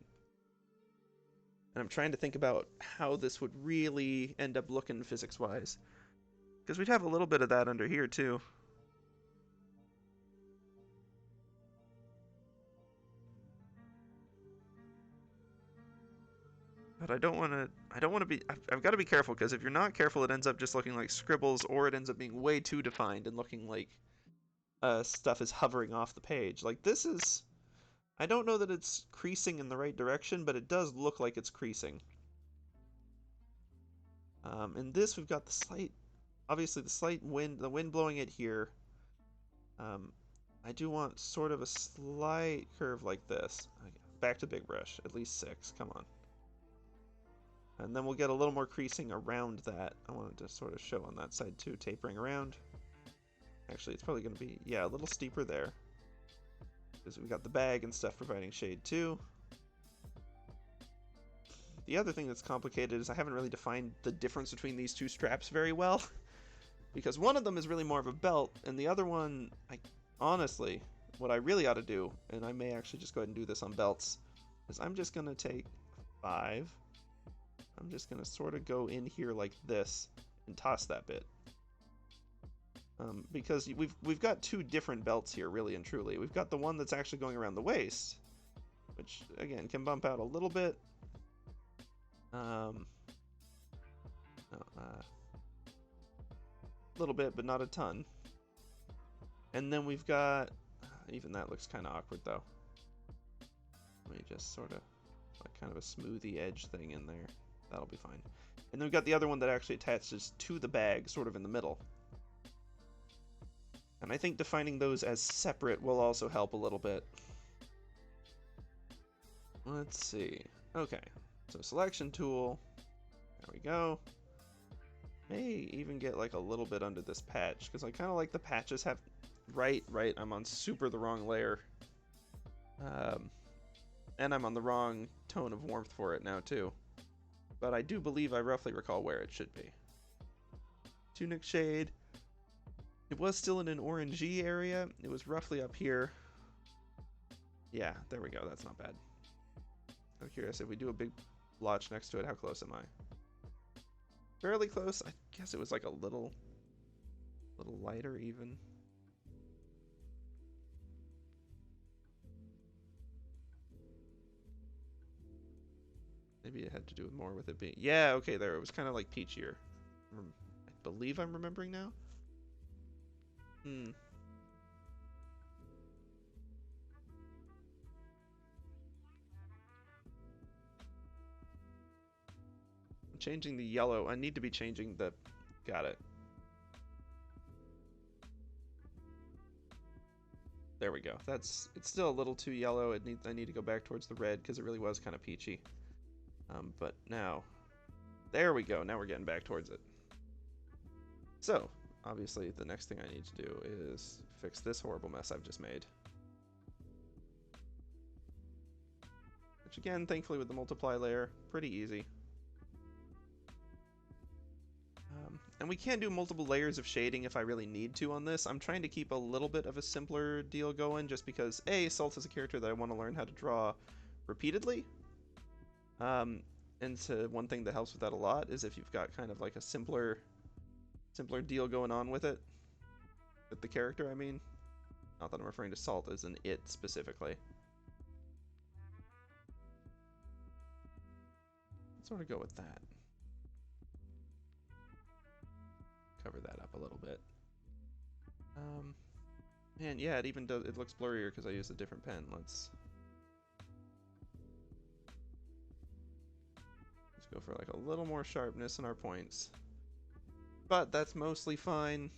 And I'm trying to think about how this would really end up looking physics-wise. Because we'd have a little bit of that under here too. But I don't want to be, I've got to be careful, because if you're not careful, it ends up just looking like scribbles, or it ends up being way too defined and looking like stuff is hovering off the page. Like this is, I don't know that it's creasing in the right direction, but it does look like it's creasing. In this, we've got the slight, obviously the wind blowing it here. I do want sort of a slight curve like this. Back to big brush, at least 6, come on. And then we'll get a little more creasing around that. I wanted to sort of show on that side too, tapering around. Actually, it's probably going to be, yeah, a little steeper there. Because we got the bag and stuff providing shade too. The other thing that's complicated is I haven't really defined the difference between these two straps very well. Because one of them is really more of a belt, and the other one, honestly, what I really ought to do, and I may actually just go ahead and do this on belts, is I'm just going to take 5. I'm just going to sort of go in here like this and toss that bit. Because we've got two different belts here, really and truly. We've got the one that's actually going around the waist, which, again, can bump out a little bit. A little bit, but not a ton. And then we've got, even that looks kind of awkward though. Let me just sort of, like kind of a smoothie edge thing in there. That'll be fine. And then we've got the other one that actually attaches to the bag, sort of in the middle. And I think defining those as separate will also help a little bit. Let's see. Okay, so selection tool. There we go. May even get like a little bit under this patch, because I kind of like the patches have... Right, I'm on super the wrong layer. And I'm on the wrong tone of warmth for it now too. But I do believe I roughly recall where it should be. Tunic shade. It was still in an orangey area. It was roughly up here. Yeah, there we go. That's not bad. I'm curious if we do a big blotch next to it, how close am I? Fairly close. I guess it was like a little lighter even. Maybe it had to do more with it being... Yeah, okay, there. It was kind of like peachier. I believe I'm remembering now. Changing the yellow. I need to be changing the... Got it. There we go. It's still a little too yellow. I need to go back towards the red because it really was kind of peachy. But now, there we go. Now we're getting back towards it. So, obviously, the next thing I need to do is fix this horrible mess I've just made. Which again, thankfully with the multiply layer, pretty easy. And we can do multiple layers of shading if I really need to on this. I'm trying to keep a little bit of a simpler deal going just because, A, Salt is a character that I want to learn how to draw repeatedly. And so one thing that helps with that a lot is if you've got kind of like a simpler deal going on with it. With the character, I mean. Not that I'm referring to Salt as an it specifically. Let's sort of go with that. Cover that up a little bit. And yeah, it even does, it looks blurrier because I used a different pen. Let's go for like a little more sharpness in our points. But that's mostly fine.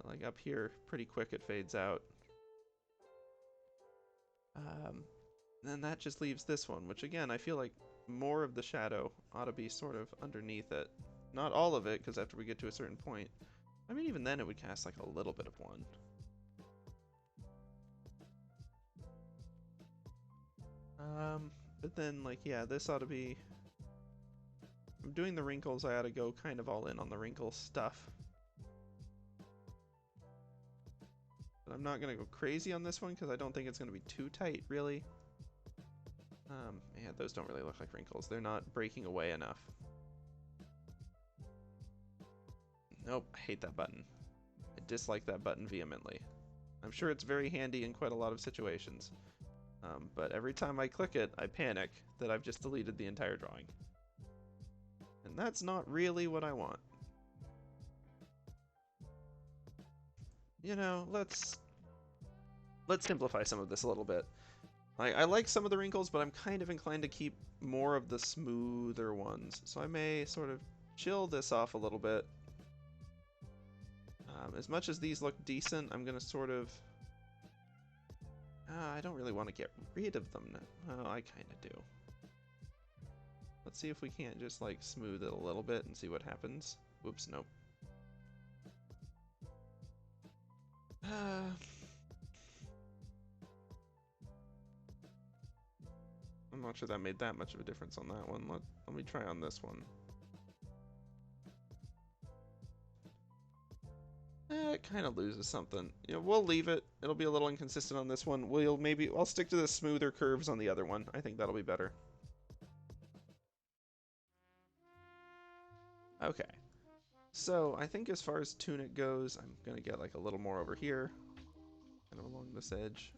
Like up here, pretty quick it fades out. Then that just leaves this one, which again, I feel like more of the shadow ought to be sort of underneath it. Not all of it, because after we get to a certain point, I mean, even then it would cast like a little bit of one. But then, like, yeah, this ought to be... I'm doing the wrinkles, I ought to go kind of all in on the wrinkle stuff. But I'm not going to go crazy on this one, because I don't think it's going to be too tight, really. Yeah, those don't really look like wrinkles. They're not breaking away enough. Nope, I hate that button. I dislike that button vehemently. I'm sure it's very handy in quite a lot of situations. But every time I click it, I panic that I've just deleted the entire drawing. And that's not really what I want. You know, let's simplify some of this a little bit. I like some of the wrinkles, but I'm kind of inclined to keep more of the smoother ones. So I may sort of chill this off a little bit. As much as these look decent, I'm going to sort of... I don't really want to get rid of them. Oh, I kind of do. Let's see if we can't just, like, smooth it a little bit and see what happens. Whoops, nope. I'm not sure that made that much of a difference on that one. Let me try on this one. It kind of loses something. You know, we'll leave it. It'll be a little inconsistent on this one. I'll stick to the smoother curves on the other one. I think that'll be better. Okay. So, I think as far as tunic goes, I'm gonna get like a little more over here. Kind of along this edge.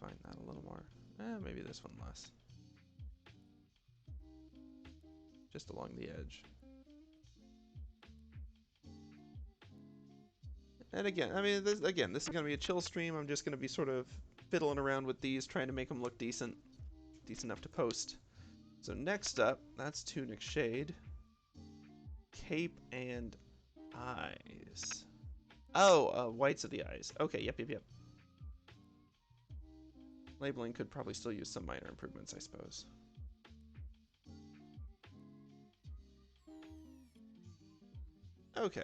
Find that a little more. Maybe this one less. Just along the edge. And again, I mean, this is going to be a chill stream. I'm just going to be sort of fiddling around with these, trying to make them look decent enough to post. So next up, that's Tunic Shade. Cape and eyes. Oh, whites of the eyes. Okay, yep. Labeling could probably still use some minor improvements, I suppose. Okay.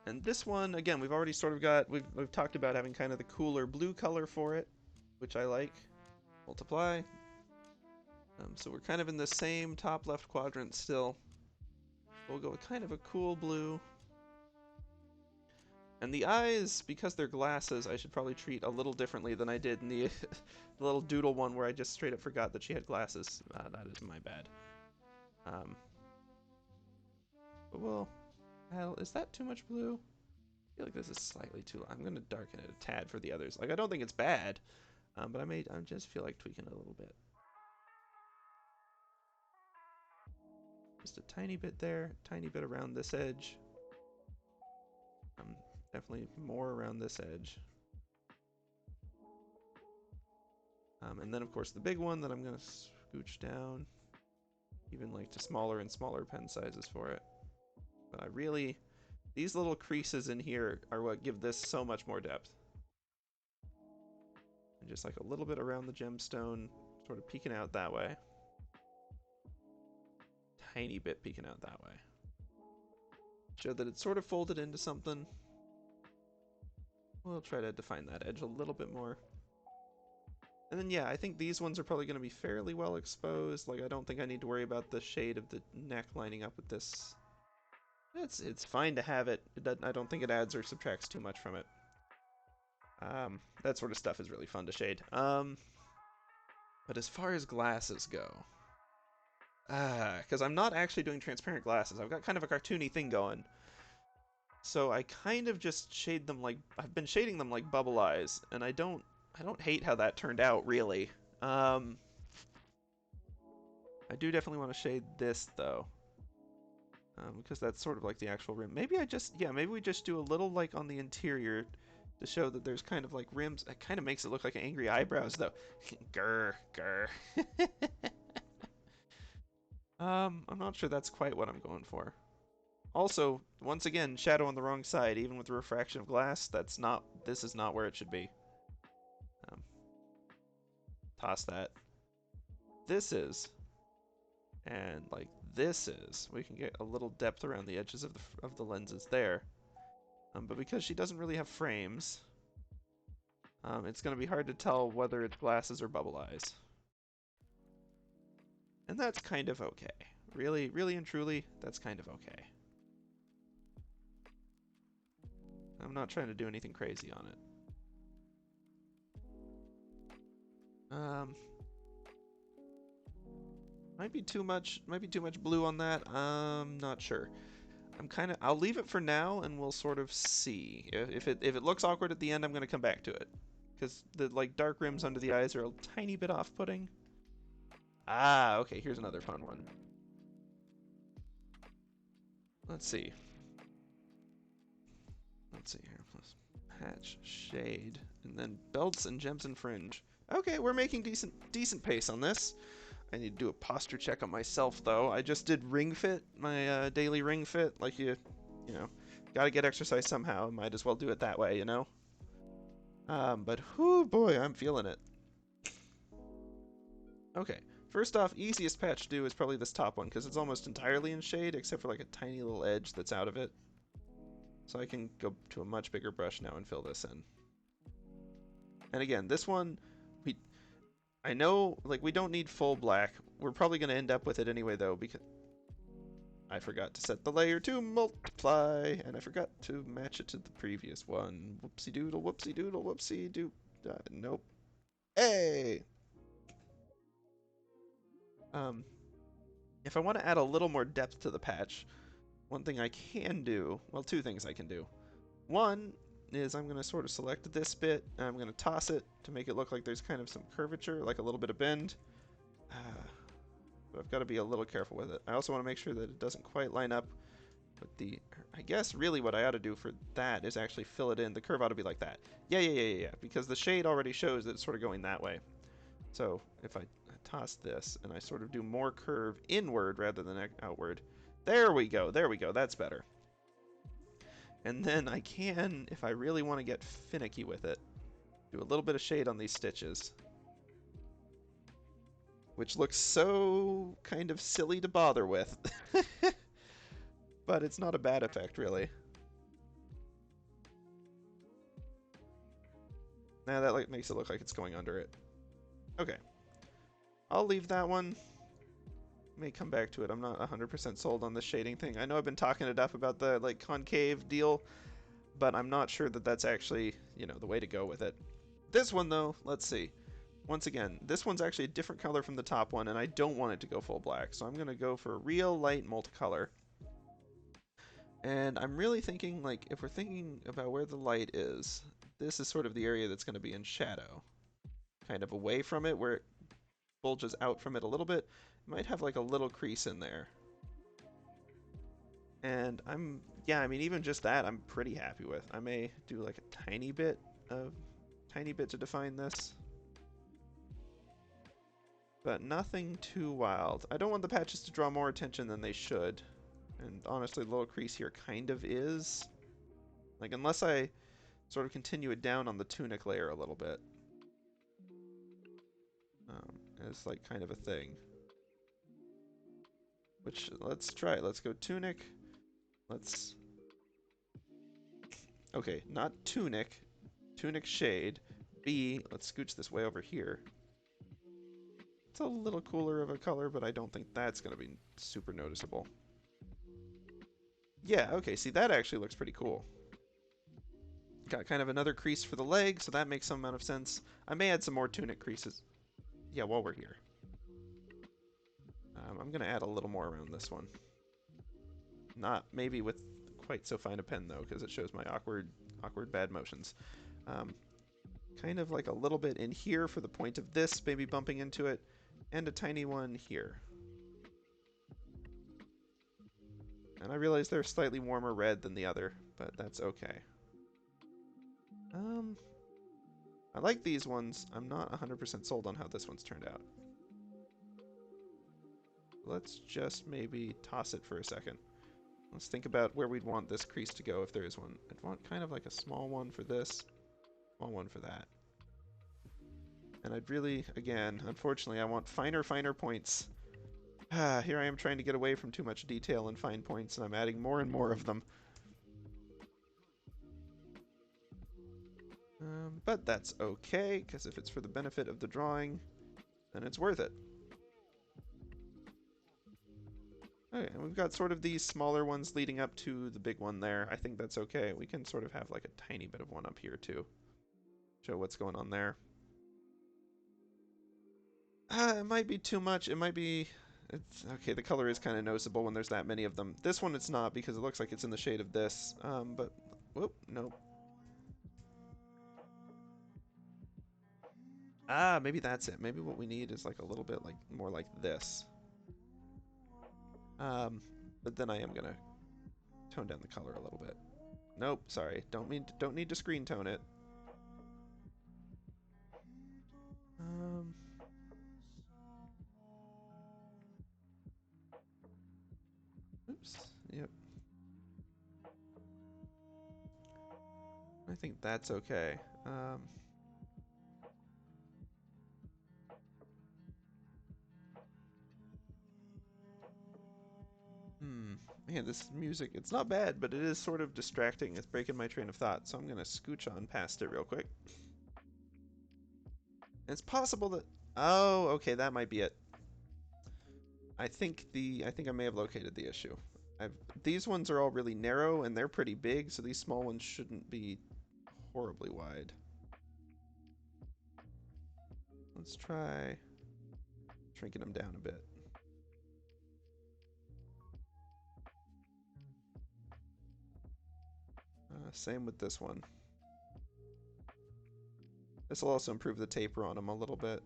And this one, again, we've already sort of got, we've talked about having kind of the cooler blue color for it, which I like. Multiply. So we're kind of in the same top left quadrant still. We'll go with kind of a cool blue. And the eyes, because they're glasses, I should probably treat a little differently than I did in the, the little doodle one where I just straight up forgot that she had glasses. That is my bad. But well, hell, is that too much blue? I feel like this is slightly too... I'm going to darken it a tad for the others. Like, I don't think it's bad, but I just feel like tweaking it a little bit. Just a tiny bit there, tiny bit around this edge. Definitely more around this edge. And then, of course, the big one that I'm going to scooch down, even like to smaller and smaller pen sizes for it. But I really... These little creases in here are what give this so much more depth. And just like a little bit around the gemstone, sort of peeking out that way. Tiny bit peeking out that way. Show that it's sort of folded into something. We'll try to define that edge a little bit more. And then yeah, I think these ones are probably going to be fairly well exposed. Like, I don't think I need to worry about the shade of the neck lining up with this. It's fine to have it. I don't think it adds or subtracts too much from it. That sort of stuff is really fun to shade. But as far as glasses go, because I'm not actually doing transparent glasses. I've got kind of a cartoony thing going. So I kind of just shade them like, I've been shading them like bubble eyes, and I don't hate how that turned out, really. I do definitely want to shade this, though. Because that's sort of like the actual rim. Maybe maybe we just do a little like on the interior to show that there's kind of like rims. It kind of makes it look like angry eyebrows, though. Grr, grr. I'm not sure that's quite what I'm going for. Also, once again, shadow on the wrong side, even with the refraction of glass. This is not where it should be. Um, toss that. This is, and like this is. We can get a little depth around the edges of the lenses there. But because she doesn't really have frames, it's going to be hard to tell whether it's glasses or bubble eyes. And that's kind of okay. Really, really and truly, that's kind of okay. I'm not trying to do anything crazy on it. Might be too much blue on that. I'm not sure. I'll leave it for now, and we'll sort of see. If it looks awkward at the end, I'm gonna come back to it, because the like dark rims under the eyes are a tiny bit off-putting. Ah, okay. Here's another fun one. Let's see. Let's see here. Plus patch, shade, and then belts and gems and fringe. Okay, we're making decent pace on this. I need to do a posture check on myself, though. I just did ring fit, my daily ring fit. Like you know, gotta get exercise somehow. Might as well do it that way, you know. But whoo boy, I'm feeling it. Okay, first off, easiest patch to do is probably this top one, because it's almost entirely in shade, except for like a tiny little edge that's out of it. So I can go to a much bigger brush now and fill this in. And again, this one, I know, like, we don't need full black. We're probably going to end up with it anyway, though, because I forgot to set the layer to multiply, and I forgot to match it to the previous one. Whoopsie doodle, whoopsie doodle, whoopsie doo. Nope. Hey! If I want to add a little more depth to the patch, one thing I can do, well, two things I can do. One is I'm going to sort of select this bit, and I'm going to toss it to make it look like there's kind of some curvature, like a little bit of bend. But I've got to be a little careful with it. I also want to make sure that it doesn't quite line up with the... I guess really what I ought to do for that is actually fill it in. The curve ought to be like that. Yeah. Because the shade already shows that it's sort of going that way. So if I toss this and I sort of do more curve inward rather than outward. There we go. That's better. And then I can, if I really want to get finicky with it, do a little bit of shade on these stitches. Which looks so kind of silly to bother with. But it's not a bad effect, really. Now that makes it look like it's going under it. Okay. I'll leave that one. May come back to it. I'm not 100% sold on the shading thing. I know I've been talking it up about the like concave deal, but I'm not sure that that's actually, you know, the way to go with it. This one though, let's see. Once again, this one's actually a different color from the top one, and I don't want it to go full black, so I'm going to go for a real light multicolor. And I'm really thinking, like, if we're thinking about where the light is, this is sort of the area that's going to be in shadow. Kind of away from it, where it bulges out from it a little bit. It might have, like, a little crease in there. And yeah, I mean, even just that, I'm pretty happy with. I may do, like, a tiny bit to define this. But nothing too wild. I don't want the patches to draw more attention than they should. And honestly, the little crease here kind of is. Like, unless I sort of continue it down on the tunic layer a little bit. As, like, kind of a thing. Which, let's try it. Let's go tunic. Let's... Okay, not tunic. Tunic shade. B, let's scooch this way over here. It's a little cooler of a color, but I don't think that's going to be super noticeable. Yeah, okay, see, that actually looks pretty cool. Got kind of another crease for the leg, so that makes some amount of sense. I may add some more tunic creases. Yeah, while we're here. I'm going to add a little more around this one. Not maybe with quite so fine a pen, though, because it shows my awkward bad motions. Kind of like a little bit in here for the point of this, maybe bumping into it, and a tiny one here. And I realize they're slightly warmer red than the other, but that's okay. Um, I like these ones. I'm not 100% sold on how this one's turned out. Let's just maybe toss it for a second. Let's think about where we'd want this crease to go if there is one. I'd want kind of like a small one for this, small one for that. And I'd really, again, unfortunately, I want finer points. Here I am trying to get away from too much detail and fine points, and I'm adding more and more of them. But that's okay, because if it's for the benefit of the drawing, then it's worth it. Okay, and we've got sort of these smaller ones leading up to the big one there. I think that's okay. We can sort of have like a tiny bit of one up here too. Show what's going on there. It might be too much. It might be... It's, okay, the color is kind of noticeable when there's that many of them. This one it's not because it looks like it's in the shade of this. But, whoop, nope. Maybe that's it. Maybe what we need is like a little bit like more like this. But then I am gonna tone down the color a little bit. Nope, sorry. Don't need to screen tone it. Oops. Yep. I think that's okay. Man, this music, it's not bad, but it is sort of distracting. It's breaking my train of thought, so I'm gonna scooch on past it real quick. It's possible that... Oh, okay, that might be it. I think I may have located the issue. These ones are all really narrow, and they're pretty big, so these small ones shouldn't be horribly wide. Let's try shrinking them down a bit. Same with this one. This will also improve the taper on them a little bit.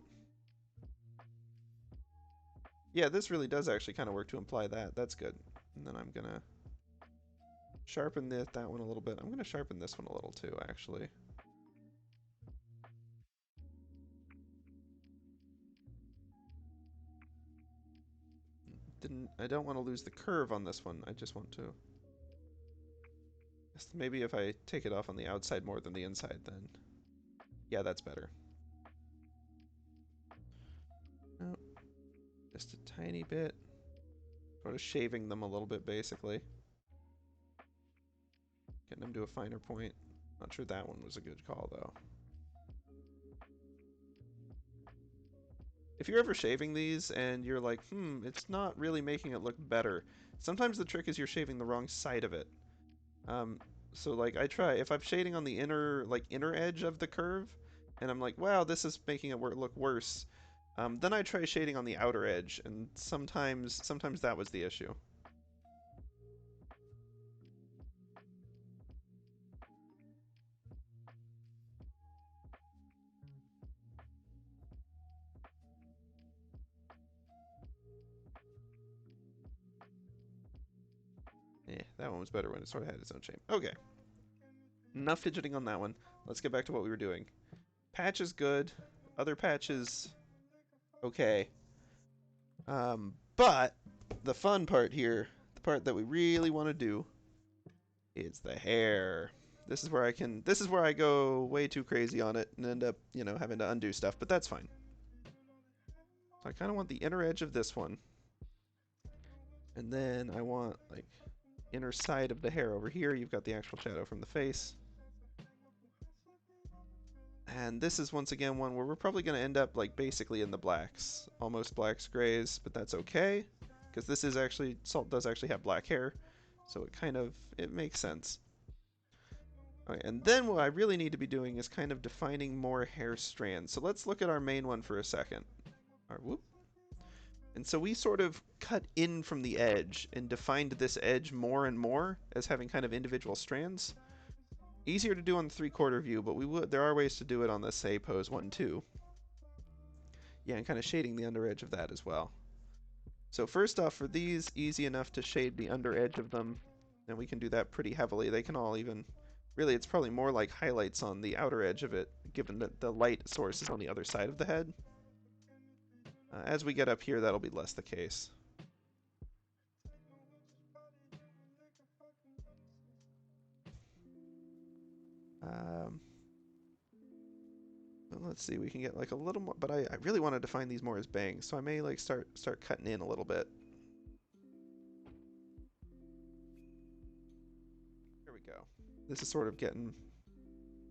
Yeah, this really does actually kind of work to imply that. That's good. And then I'm gonna sharpen that one a little bit. I'm gonna sharpen this one a little too, actually. I don't want to lose the curve on this one. I just want to... Maybe if I take it off on the outside more than the inside, then... Yeah, that's better. Oh, just a tiny bit. Sort of shaving them a little bit, basically. Getting them to a finer point. Not sure that one was a good call, though. If you're ever shaving these and you're like, it's not really making it look better, sometimes the trick is you're shaving the wrong side of it. So like I try, if I'm shading on the inner edge of the curve, and I'm like, wow, this is making it look worse, then I try shading on the outer edge, and sometimes that was the issue. Yeah, that one was better when it sort of had its own shape. Okay. Enough fidgeting on that one. Let's get back to what we were doing. Patch is good. Other patches, okay. But the fun part here, the part that we really want to do, is the hair. This is where I go way too crazy on it and end up, having to undo stuff, but that's fine. So I kind of want the inner edge of this one. And then I want, like, inner side of the hair over here. You've got the actual shadow from the face. And this is once again one where we're probably going to end up like basically in the blacks, almost blacks, grays, but that's okay because this is actually, Salt does actually have black hair, so it makes sense. Okay, and then what I really need to be doing is kind of defining more hair strands. So let's look at our main one for a second. Whoop. And so we sort of cut in from the edge and defined this edge more and more as having kind of individual strands. Easier to do on the 3/4 view, but there are ways to do it on the, say, pose 1 and 2. Yeah, and kind of shading the under edge of that as well. So first off, for these, easy enough to shade the under edge of them, and we can do that pretty heavily. They can all even Really, it's probably more like highlights on the outer edge of it, given that the light source is on the other side of the head. As we get up here, that'll be less the case. Let's see, we can get like a little more, but I really wanted to find these more as bangs, so I may like start cutting in a little bit. There we go. This is sort of getting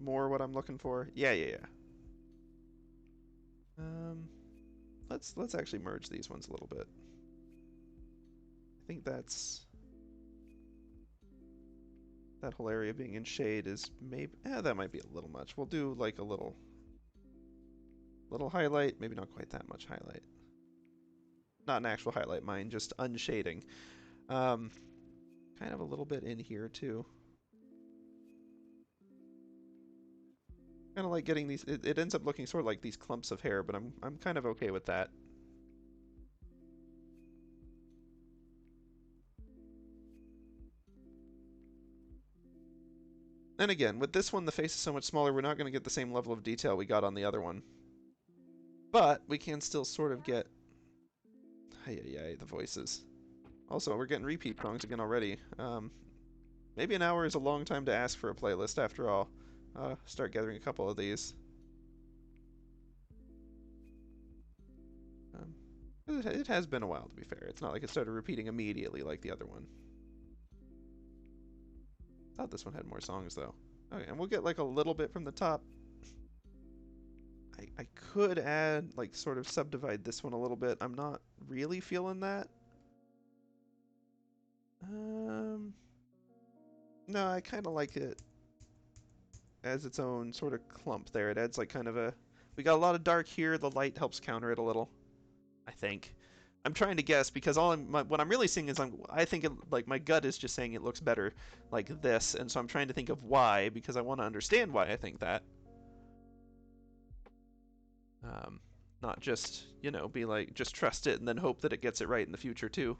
more what I'm looking for. Yeah. Let's actually merge these ones a little bit. I think that's that whole area being in shade is maybe that might be a little much. We'll do like a little highlight, maybe not quite that much highlight. Not an actual highlight, mine, just unshading. Kind of a little bit in here too. Kind of like getting these. It ends up looking sort of like these clumps of hair, but I'm kind of okay with that. And again, with this one, the face is so much smaller, we're not going to get the same level of detail we got on the other one. But we can still sort of get... the voices. Also, we're getting repeat songs again already. Maybe an hour is a long time to ask for a playlist after all. Start gathering a couple of these. It has been a while, to be fair. It's not like it started repeating immediately like the other one. Thought this one had more songs, though. Okay, and we'll get like a little bit from the top. I could add, like, sort of subdivide this one a little bit. I'm not really feeling that. No, I kind of like it as its own sort of clump there. It adds like kind of a... We got a lot of dark here. The light helps counter it a little, I think. I'm trying to guess because what I'm really seeing is I think it, like my gut is just saying it looks better like this, and so I'm trying to think of why because I want to understand why I think that. Not just, you know, be like just trust it and then hope that it gets it right in the future too.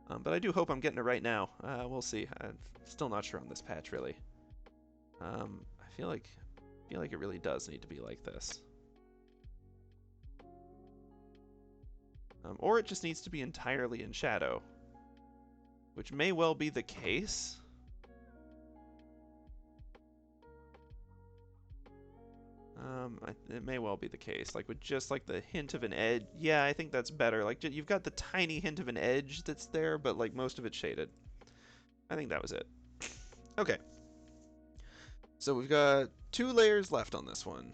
But I do hope I'm getting it right now. We'll see. I'm still not sure on this patch really. I feel like it really does need to be like this. Or it just needs to be entirely in shadow, which may well be the case. It may well be the case, like with just like the hint of an edge. Yeah, I think that's better. Like you've got the tiny hint of an edge that's there, but like most of it's shaded. I think that was it. Okay. So we've got 2 layers left on this one.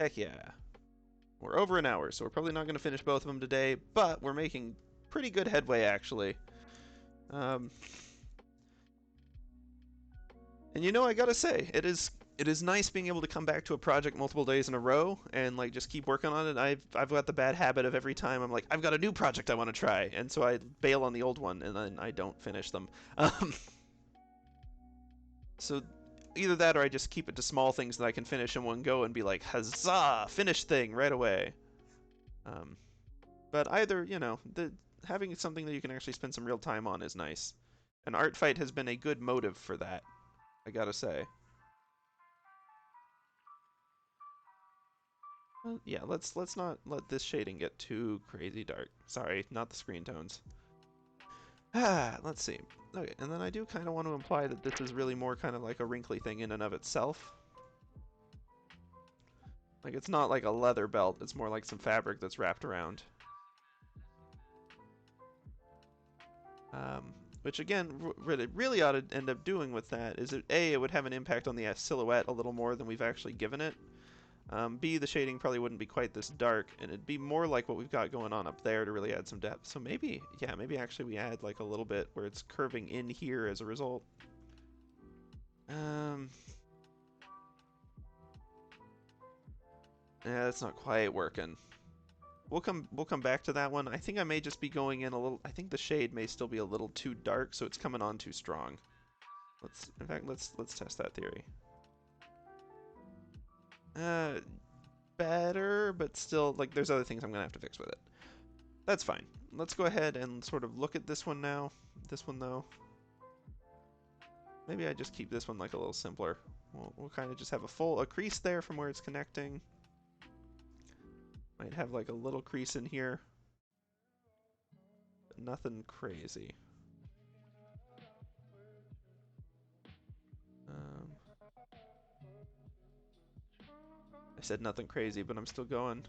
Heck yeah. We're over an hour, so we're probably not going to finish both of them today, but we're making pretty good headway, actually. And you know, I gotta say, it is nice being able to come back to a project multiple days in a row and like just keep working on it. I've got the bad habit of every time I'm like, I've got a new project I want to try, and so I bail on the old one and then I don't finish them. So either that or I just keep it to small things that I can finish in one go and be like, huzzah, finish thing right away. But either, you know, having something that you can actually spend some real time on is nice. An art fight has been a good motive for that, I gotta say. Well, yeah, let's not let this shading get too crazy dark. Sorry, not the screen tones. Let's see. Okay, and then I do kind of want to imply that this is really more kind of like a wrinkly thing in and of itself. Like, it's not like a leather belt, it's more like some fabric that's wrapped around. Which again, what it really ought to end up doing with that is that A, it would have an impact on the silhouette a little more than we've actually given it. B, the shading probably wouldn't be quite this dark, and it'd be more like what we've got going on up there to really add some depth. So maybe, yeah, maybe actually we add like a little bit where it's curving in here as a result. Yeah, that's not quite working. We'll come back to that one. I think I may just be going in a little. I think the shade may still be a little too dark, so it's coming on too strong. In fact, let's test that theory. Better, but still, like, there's other things I'm gonna have to fix with it. That's fine. Let's go ahead and sort of look at this one now. This one, though. Maybe I just keep this one like a little simpler. We'll kind of just have a crease there from where it's connecting. Might have like a little crease in here, but nothing crazy. I said nothing crazy, but I'm still going.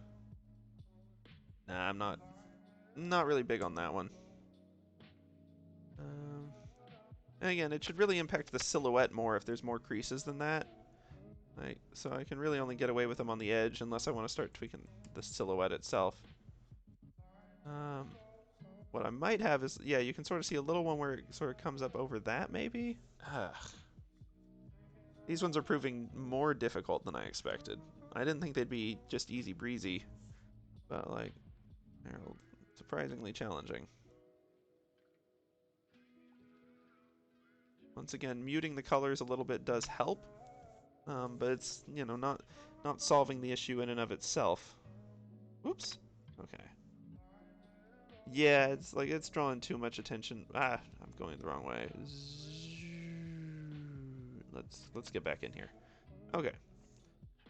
Nah, I'm not really big on that one. And again, it should really impact the silhouette more if there's more creases than that. So I can really only get away with them on the edge unless I want to start tweaking the silhouette itself. What I might have is, yeah, you can sort of see a little one where it sort of comes up over that, maybe? Ugh. These ones are proving more difficult than I expected. I didn't think they'd be just easy breezy, but like, they're surprisingly challenging. Once again, muting the colors a little bit does help, but it's, you know, not solving the issue in and of itself. Oops. Okay. Yeah, it's like it's drawing too much attention. Ah, I'm going the wrong way. Let's get back in here. Okay.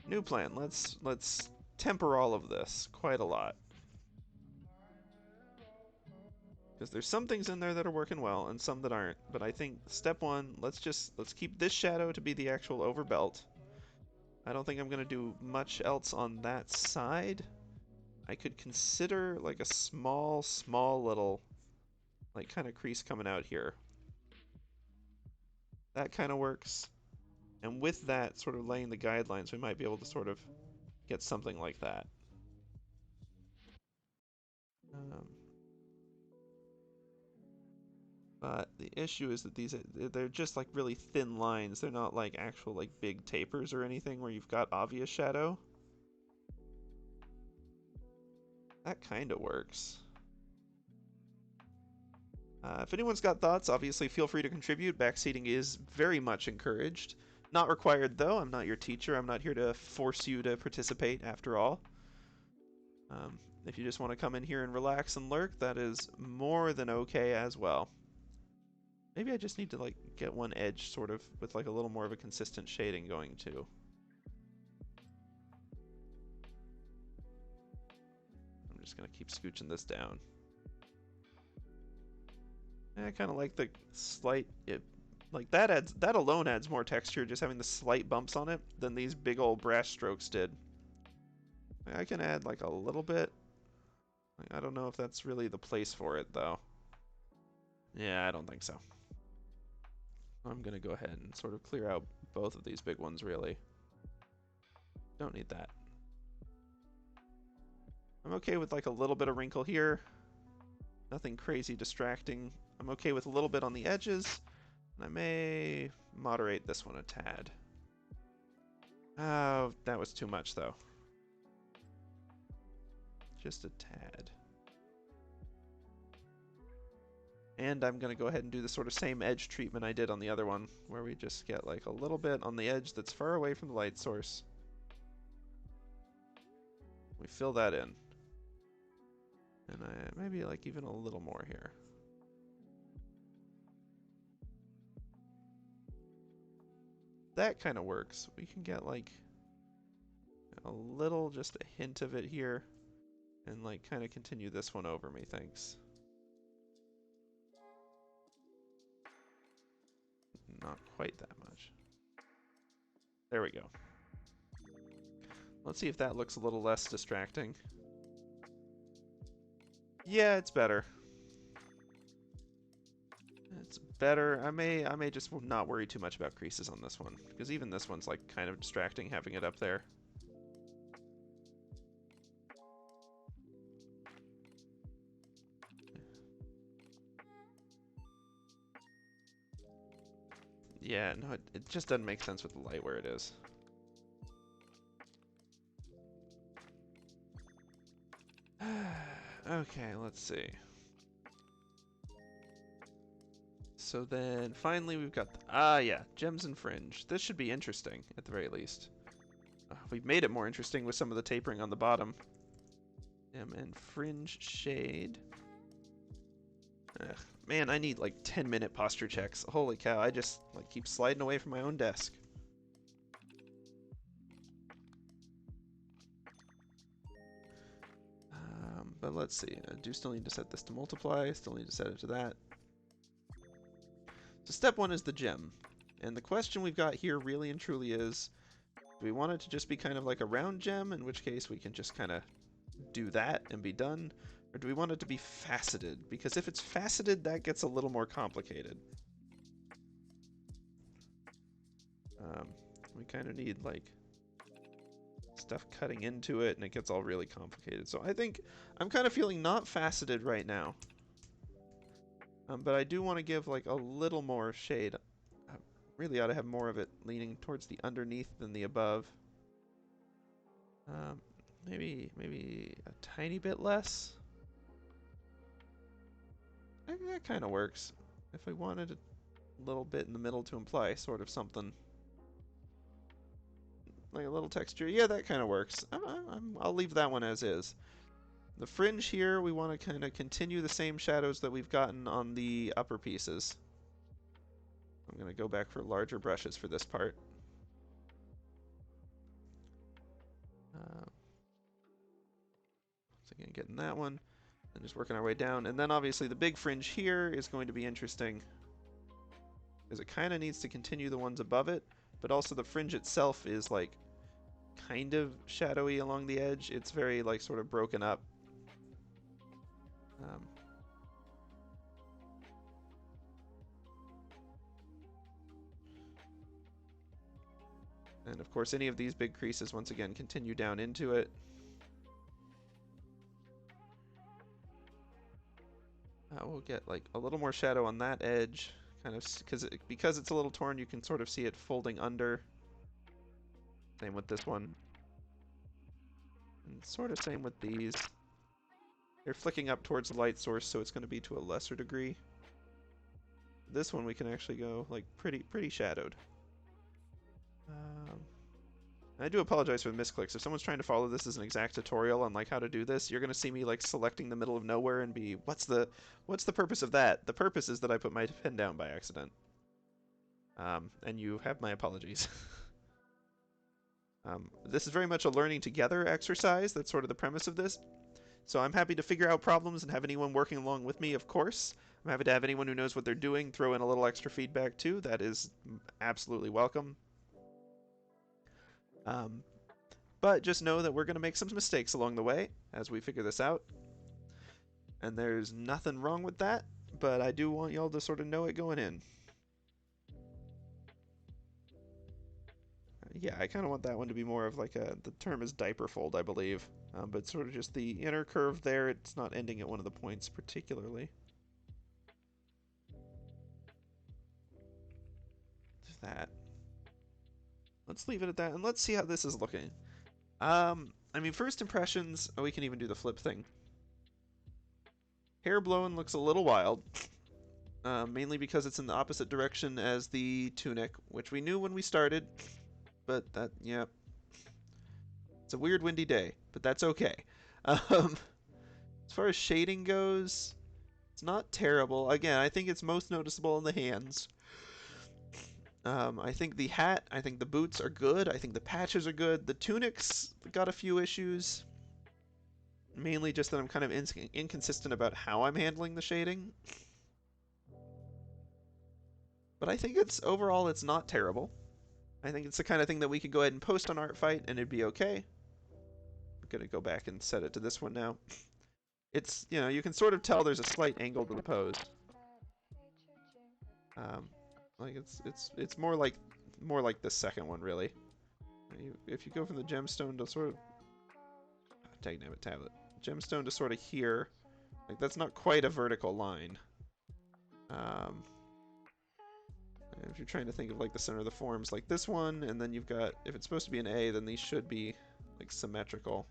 New plan. Let's temper all of this quite a lot. Because there's some things in there that are working well and some that aren't. But I think step one, let's keep this shadow to be the actual overbelt. I don't think I'm gonna do much else on that side. I could consider like a small little like kind of crease coming out here. That kind of works. And with that sort of laying the guidelines, we might be able to sort of get something like that. But the issue is that they're just like really thin lines. They're not like actual like big tapers or anything where you've got obvious shadow. That kind of works. If anyone's got thoughts, obviously feel free to contribute. Backseating is very much encouraged. Not required though. I'm not your teacher. I'm not here to force you to participate after all. If you just want to come in here and relax and lurk, that is more than okay as well. Maybe I just need to like get one edge sort of with like a little more of a consistent shading going too. I'm just gonna keep scooching this down. And I kind of like the slight, like that alone adds more texture, just having the slight bumps on it than these big old brass strokes did. I can add like a little bit. I don't know if that's really the place for it though. Yeah, I don't think so. I'm gonna go ahead and sort of clear out both of these big ones really. Don't need that. I'm okay with like a little bit of wrinkle here. Nothing crazy distracting. I'm okay with a little bit on the edges. And I may moderate this one a tad. Oh, that was too much though. Just a tad. And I'm going to go ahead and do the sort of same edge treatment I did on the other one, where we just get like a little bit on the edge that's far away from the light source. We fill that in. And maybe like even a little more here. That kind of works. We can get like a little, just a hint of it here, and like kind of continue this one over, methinks. Not quite that much. There we go. Let's see if that looks a little less distracting. Yeah, it's better. It's better. I may just not worry too much about creases on this one, because even this one's like kind of distracting having it up there. Yeah, no, it just doesn't make sense with the light where it is. Okay, let's see. So then, finally we've got, yeah, gems and fringe. This should be interesting, at the very least. We've made it more interesting with some of the tapering on the bottom. Gem and fringe shade. Ugh, man, I need like 10-minute posture checks. Holy cow, I just like keep sliding away from my own desk. But let's see, I do still need to set this to multiply, still need to set it to that. So step one is the gem. And the question we've got here really and truly is, do we want it to just be kind of like a round gem, in which case we can just kind of do that and be done? Or do we want it to be faceted? Because if it's faceted, that gets a little more complicated. We kind of need like stuff cutting into it, and it gets all really complicated. So I think I'm kind of feeling not faceted right now. But I do want to give like a little more shade. I really ought to have more of it leaning towards the underneath than the above. Maybe a tiny bit less. That kind of works. If I wanted a little bit in the middle to imply sort of something like a little texture, yeah, that kind of works. I'll leave that one as is. The fringe here, we want to kind of continue the same shadows that we've gotten on the upper pieces. I'm going to go back for larger brushes for this part. So again, getting that one, and just working our way down. And then obviously the big fringe here is going to be interesting, because it kind of needs to continue the ones above it, but also the fringe itself is like kind of shadowy along the edge. It's very like sort of broken up. And of course any of these big creases once again continue down into it. We'll get like a little more shadow on that edge, kind of because it's a little torn, you can sort of see it folding under. Same with this one. And sort of same with these. They're flicking up towards the light source, so it's going to be to a lesser degree. This one we can actually go like pretty shadowed. I do apologize for the misclicks. If someone's trying to follow this as an exact tutorial on like how to do this, you're going to see me like selecting the middle of nowhere and be, what's the purpose of that? The purpose is that I put my pen down by accident. And you have my apologies. This is very much a learning together exercise. That's sort of the premise of this. So I'm happy to figure out problems and have anyone working along with me, of course. I'm happy to have anyone who knows what they're doing throw in a little extra feedback too. That is absolutely welcome. But just know that we're going to make some mistakes along the way as we figure this out. And there's nothing wrong with that, but I do want y'all to sort of know it going in. Yeah, I kind of want that one to be more of like the term is diaper fold, I believe. But sort of just the inner curve there, it's not ending at one of the points particularly. Just that. Let's leave it at that, and let's see how this is looking. I mean, first impressions, we can even do the flip thing. Hair blowing looks a little wild, mainly because it's in the opposite direction as the tunic, which we knew when we started, but that, yeah. It's a weird windy day, but that's okay. As far as shading goes, it's not terrible. Again, I think it's most noticeable in the hands. I think the hat, I think the boots are good. I think the patches are good. The tunics got a few issues. Mainly just that I'm kind of inconsistent about how I'm handling the shading. But I think overall it's not terrible. I think it's the kind of thing that we could go ahead and post on Artfight and it'd be okay. I'm going to go back and set it to this one now. It's, you know, you can sort of tell there's a slight angle to the pose. Like it's more like the second one, really. If you go from the gemstone to sort of tablet gemstone to sort of here, like that's not quite a vertical line. If you're trying to think of like the center of the forms, like this one, and then you've got, if it's supposed to be an A, then these should be like symmetrical.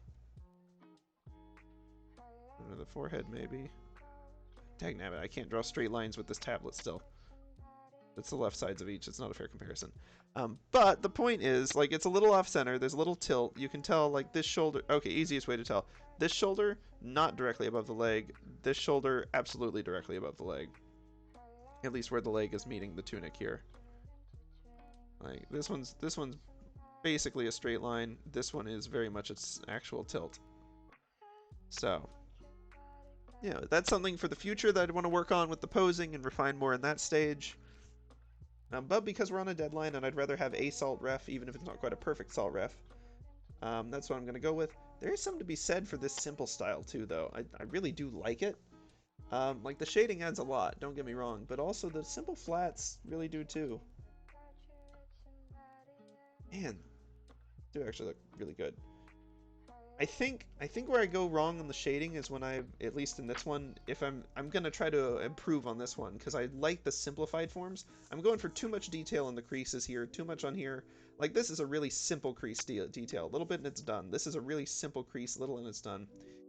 Under the forehead, maybe. Dagnabbit, I can't draw straight lines with this tablet still. It's the left sides of each. It's not a fair comparison. But the point is, like, it's a little off center. There's a little tilt. You can tell, like, this shoulder. Okay, easiest way to tell. This shoulder, not directly above the leg. This shoulder, absolutely directly above the leg. At least where the leg is meeting the tunic here. Like this one's basically a straight line. This one is very much its actual tilt. So, yeah, that's something for the future that I'd want to work on with the posing and refine more in that stage. But because we're on a deadline and I'd rather have a salt ref, even if it's not quite a perfect salt ref, that's what I'm going to go with. There is something to be said for this simple style too, though. I really do like it. Like the shading adds a lot, don't get me wrong, but also the simple flats really do too. Man, do actually look really good. I think where I go wrong on the shading is when at least in this one, if I'm gonna try to improve on this one because I like the simplified forms. I'm going for too much detail in the creases here, too much on here. Like this is a really simple crease detail, a little bit and it's done. This is a really simple crease, little and it's done.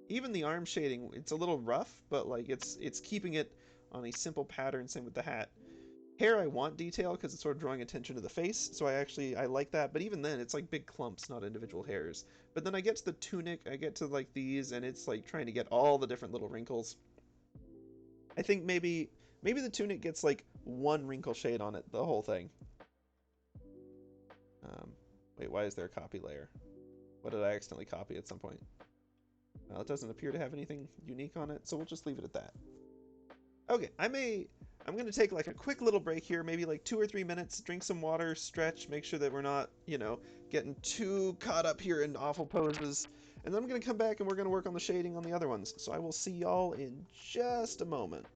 Even the arm shading, it's a little rough, but like it's keeping it on a simple pattern. Same with the hat. Hair, I want detail because it's sort of drawing attention to the face, so I like that, but even then, it's like big clumps, not individual hairs. But then I get to the tunic, I get to like these, and it's like trying to get all the different little wrinkles. I think maybe the tunic gets like one wrinkle shade on it, the whole thing. Wait, why is there a copy layer? What did I accidentally copy at some point? Well, it doesn't appear to have anything unique on it, so we'll just leave it at that. Okay, I'm going to take like a quick little break here, maybe like 2 or 3 minutes, drink some water, stretch, make sure that we're not, you know, getting too caught up here in awful poses. And then I'm going to come back and we're going to work on the shading on the other ones. So I will see y'all in just a moment.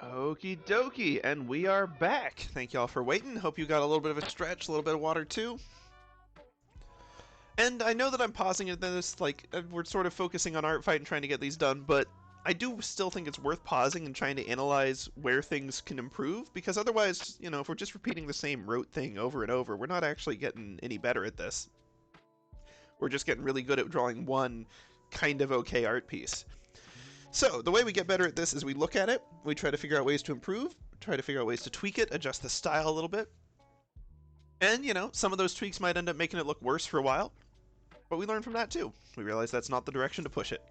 Okie dokie, and we are back. Thank y'all for waiting. Hope you got a little bit of a stretch, a little bit of water too. And I know that I'm pausing at this, like, we're sort of focusing on art fight and trying to get these done, but I do still think it's worth pausing and trying to analyze where things can improve, because otherwise, you know, if we're just repeating the same rote thing over and over, we're not actually getting any better at this. We're just getting really good at drawing one kind of okay art piece. So, the way we get better at this is we look at it, we try to figure out ways to improve, try to figure out ways to tweak it, adjust the style a little bit. And, you know, some of those tweaks might end up making it look worse for a while, but we learn from that too. We realize that's not the direction to push it.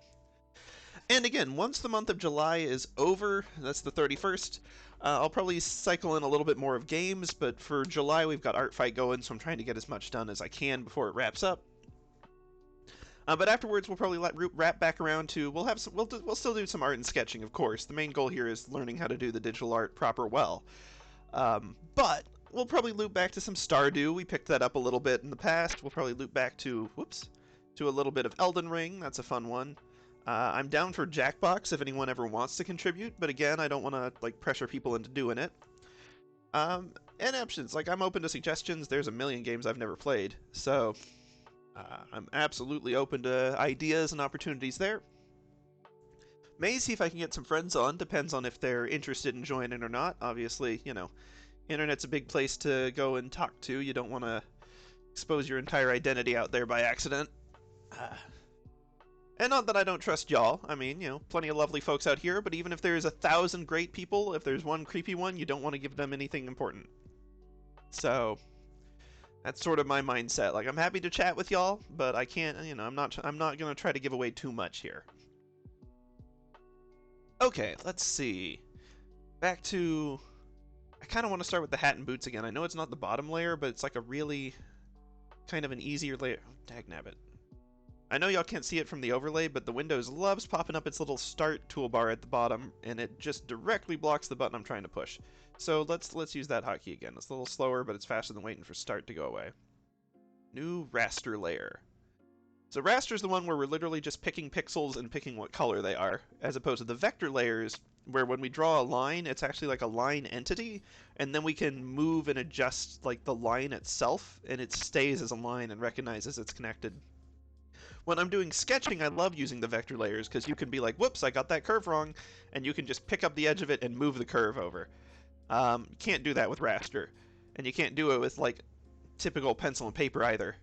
And again, once the month of July is over, that's the 31st, I'll probably cycle in a little bit more of games, but for July we've got Art Fight going, so I'm trying to get as much done as I can before it wraps up. But afterwards, we'll probably wrap back around to we'll still do some art and sketching, of course. The main goal here is learning how to do the digital art proper well. But we'll probably loop back to some Stardew. We picked that up a little bit in the past. We'll probably loop back to to a little bit of Elden Ring. That's a fun one. I'm down for Jackbox if anyone ever wants to contribute, but again, I don't want to like pressure people into doing it. And options, like I'm open to suggestions. There's a million games I've never played, so I'm absolutely open to ideas and opportunities there. May see if I can get some friends on, depends on if they're interested in joining or not. Obviously, you know, internet's a big place to go and talk to. You don't want to expose your entire identity out there by accident. And not that I don't trust y'all. I mean, you know, plenty of lovely folks out here, but even if there's 1,000 great people, if there's one creepy one, you don't want to give them anything important. So that's sort of my mindset. Like, I'm happy to chat with y'all, but I can't, you know, I'm not going to try to give away too much here. Okay, let's see. Back to... I kind of want to start with the hat and boots again. I know it's not the bottom layer, but it's like a really kind of an easier layer. Oh, dagnabbit. I know y'all can't see it from the overlay, but the Windows loves popping up its little start toolbar at the bottom, and it just directly blocks the button I'm trying to push. So let's use that hotkey again. It's a little slower, but it's faster than waiting for start to go away. New raster layer. So raster is the one where we're literally just picking pixels and picking what color they are, as opposed to the vector layers, where when we draw a line, it's actually like a line entity, and then we can move and adjust like the line itself, and it stays as a line and recognizes it's connected. When I'm doing sketching, I love using the vector layers, because you can be like, whoops, I got that curve wrong, and you can just pick up the edge of it and move the curve over. You can't do that with raster, and you can't do it with like typical pencil and paper either.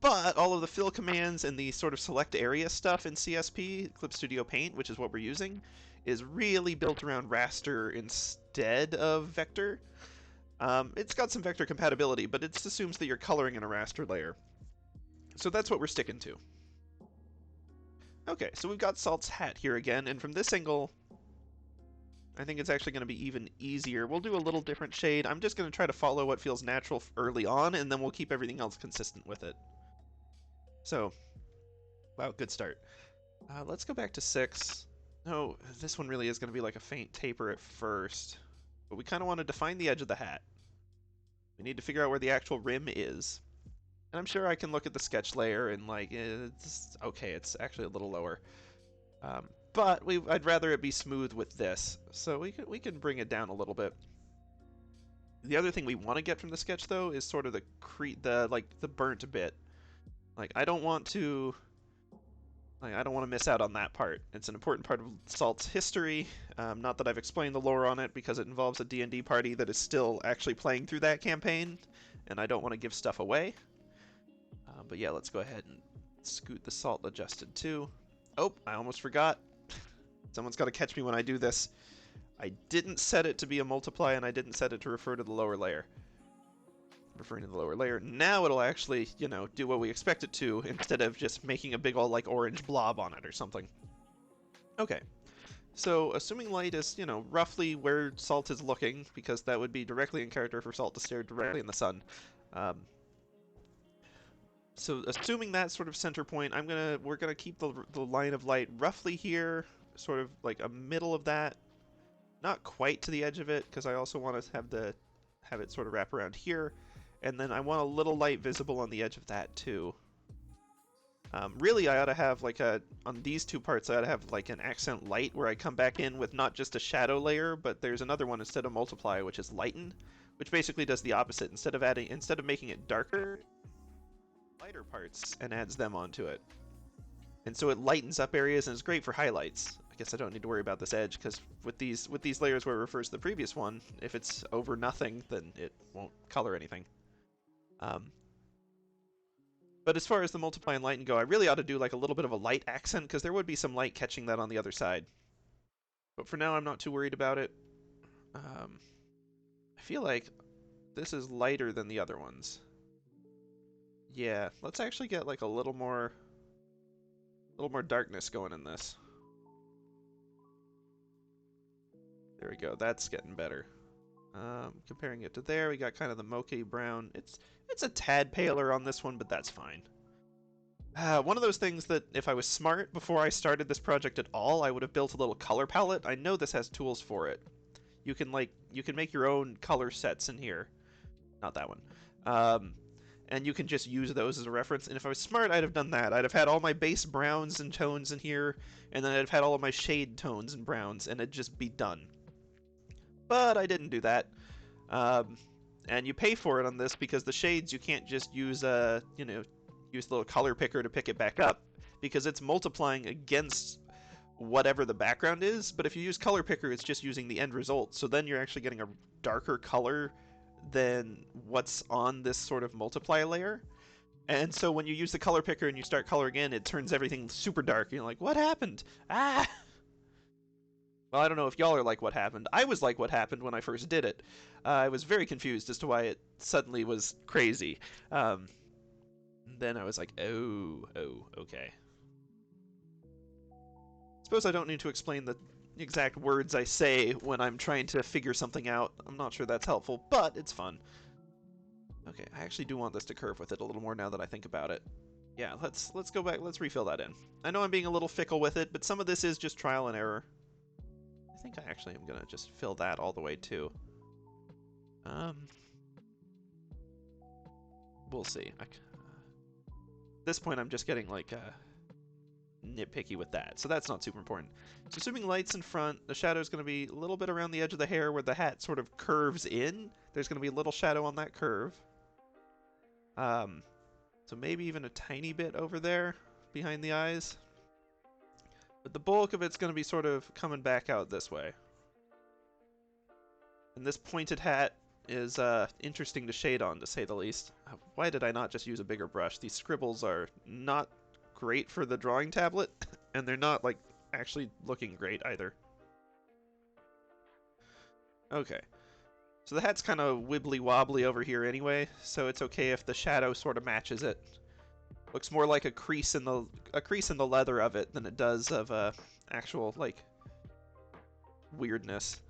But all of the fill commands and the sort of select area stuff in CSP, Clip Studio Paint, which is what we're using, is really built around raster instead of vector. It's got some vector compatibility, but it assumes that you're coloring in a raster layer. So that's what we're sticking to. Okay, so we've got Salt's hat here again, and from this angle, I think it's actually going to be even easier. We'll do a little different shade. I'm just going to try to follow what feels natural early on, and then we'll keep everything else consistent with it. So, wow, good start. Let's go back to 6. No, this one really is going to be like a faint taper at first. But we kind of want to define the edge of the hat. We need to figure out where the actual rim is. And I'm sure I can look at the sketch layer and like, it's okay, it's actually a little lower. But I'd rather it be smooth with this. So we can bring it down a little bit. The other thing we want to get from the sketch though is sort of the burnt bit. Like I don't want to miss out on that part. It's an important part of Salt's history. Not that I've explained the lore on it because it involves a D&D party that is still actually playing through that campaign, and I don't want to give stuff away. But yeah, let's go ahead and scoot the Salt adjusted too. Oh, I almost forgot. Someone's got to catch me when I do this. I didn't set it to be a multiply, and I didn't set it to refer to the lower layer. Referring to the lower layer. Now it'll actually, you know, do what we expect it to, instead of just making a big old, like, orange blob on it or something. Okay. So, assuming light is, you know, roughly where Salt is looking, because that would be directly in character for Salt to stare directly in the sun. So, assuming that sort of center point, we're gonna keep the line of light roughly here, sort of like a middle of that. Not quite to the edge of it, because I also want to have it sort of wrap around here. And then I want a little light visible on the edge of that too. Really, I ought to have like on these two parts, I ought to have like an accent light where I come back in with not just a shadow layer, but there's another one instead of multiply, which is lighten, which basically does the opposite. Instead of making it darker, lighter parts and adds them onto it. And so it lightens up areas and is great for highlights. I guess I don't need to worry about this edge because with these layers where it refers to the previous one, if it's over nothing, then it won't color anything. But as far as the multiply and lighten go, I really ought to do like a little bit of a light accent because there would be some light catching that on the other side. But for now, I'm not too worried about it. I feel like this is lighter than the other ones. Yeah, let's actually get like a little more darkness going in this. There we go. That's getting better. Comparing it to there, we got kind of the mocha brown. It's a tad paler on this one, but that's fine. One of those things that if I was smart before I started this project at all, I would have built a little color palette. I know this has tools for it. You can make your own color sets in here. Not that one. And you can just use those as a reference. And if I was smart, I'd have done that. I'd have had all my base browns and tones in here, and then I'd have had all of my shade tones and browns, and it'd just be done. But I didn't do that. And you pay for it on this because the shades you can't just use use the little color picker to pick it back up, because it's multiplying against whatever the background is. But if you use color picker, it's just using the end result, so then you're actually getting a darker color than what's on this sort of multiply layer. And so when you use the color picker and you start coloring in, it turns everything super dark. You're like, what happened? Ah! Well, I don't know if y'all are like what happened. I was like what happened when I first did it. I was very confused as to why it suddenly was crazy. Then I was like, oh, okay. Suppose I don't need to explain the exact words I say when I'm trying to figure something out. I'm not sure that's helpful, but it's fun. Okay, I actually do want this to curve with it a little more now that I think about it. Yeah, let's go back, let's refill that in. I know I'm being a little fickle with it, but some of this is just trial and error. I think I actually am gonna just fill that all the way too. We'll see. At this point, I'm just getting like nitpicky with that, so that's not super important. So assuming lights in front, the shadow is going to be a little bit around the edge of the hair where the hat sort of curves in. There's going to be a little shadow on that curve. So maybe even a tiny bit over there behind the eyes. But the bulk of it's going to be sort of coming back out this way. And this pointed hat is interesting to shade on, to say the least. Why did I not just use a bigger brush? These scribbles are not great for the drawing tablet, and they're not like actually looking great either. Okay, so the hat's kind of wibbly wobbly over here anyway, so it's okay if the shadow sort of matches it. Looks more like a crease in the leather of it than it does of actual like weirdness.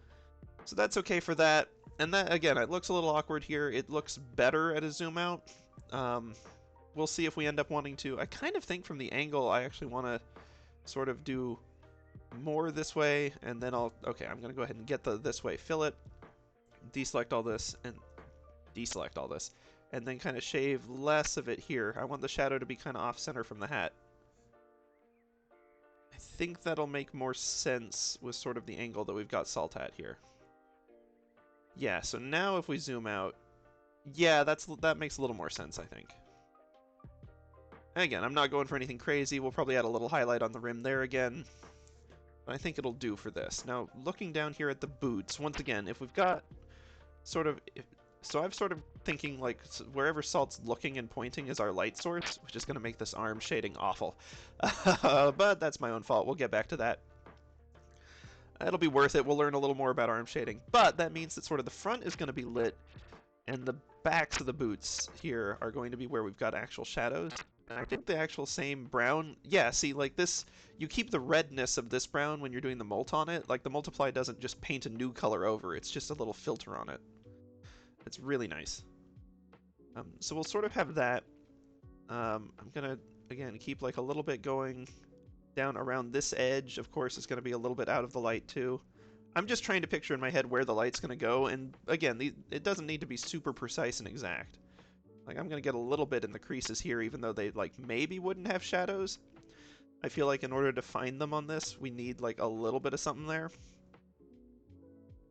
So that's okay for that. And that, again, it looks a little awkward here. It looks better at a zoom out. We'll see if we end up wanting to. I kind of think from the angle I actually want to sort of do more this way, and then okay, I'm going to go ahead and get the this way fillet, deselect all this, and deselect all this, and then kind of shave less of it here. I want the shadow to be kind of off-center from the hat. I think that'll make more sense with sort of the angle that we've got Salt at here. Yeah, so now if we zoom out, yeah, that makes a little more sense, I think. And again, I'm not going for anything crazy. We'll probably add a little highlight on the rim there again. But I think it'll do for this. Now, looking down here at the boots, once again, if we've got sort of... So I'm sort of thinking, like, wherever Salt's looking and pointing is our light source, which is going to make this arm shading awful. But that's my own fault. We'll get back to that. It'll be worth it. We'll learn a little more about arm shading. But that means that sort of the front is going to be lit, and the backs of the boots here are going to be where we've got actual shadows. And I think the actual same brown... Yeah, see, like this... You keep the redness of this brown when you're doing the molt on it. Like, the multiply doesn't just paint a new color over. It's just a little filter on it. It's really nice. So we'll sort of have that. I'm going to, again, keep like a little bit going down around this edge. Of course, it's going to be a little bit out of the light, too. I'm just trying to picture in my head where the light's going to go. And, again, it doesn't need to be super precise and exact. Like, I'm going to get a little bit in the creases here, even though they, like, maybe wouldn't have shadows. I feel like in order to find them on this, we need, like, a little bit of something there.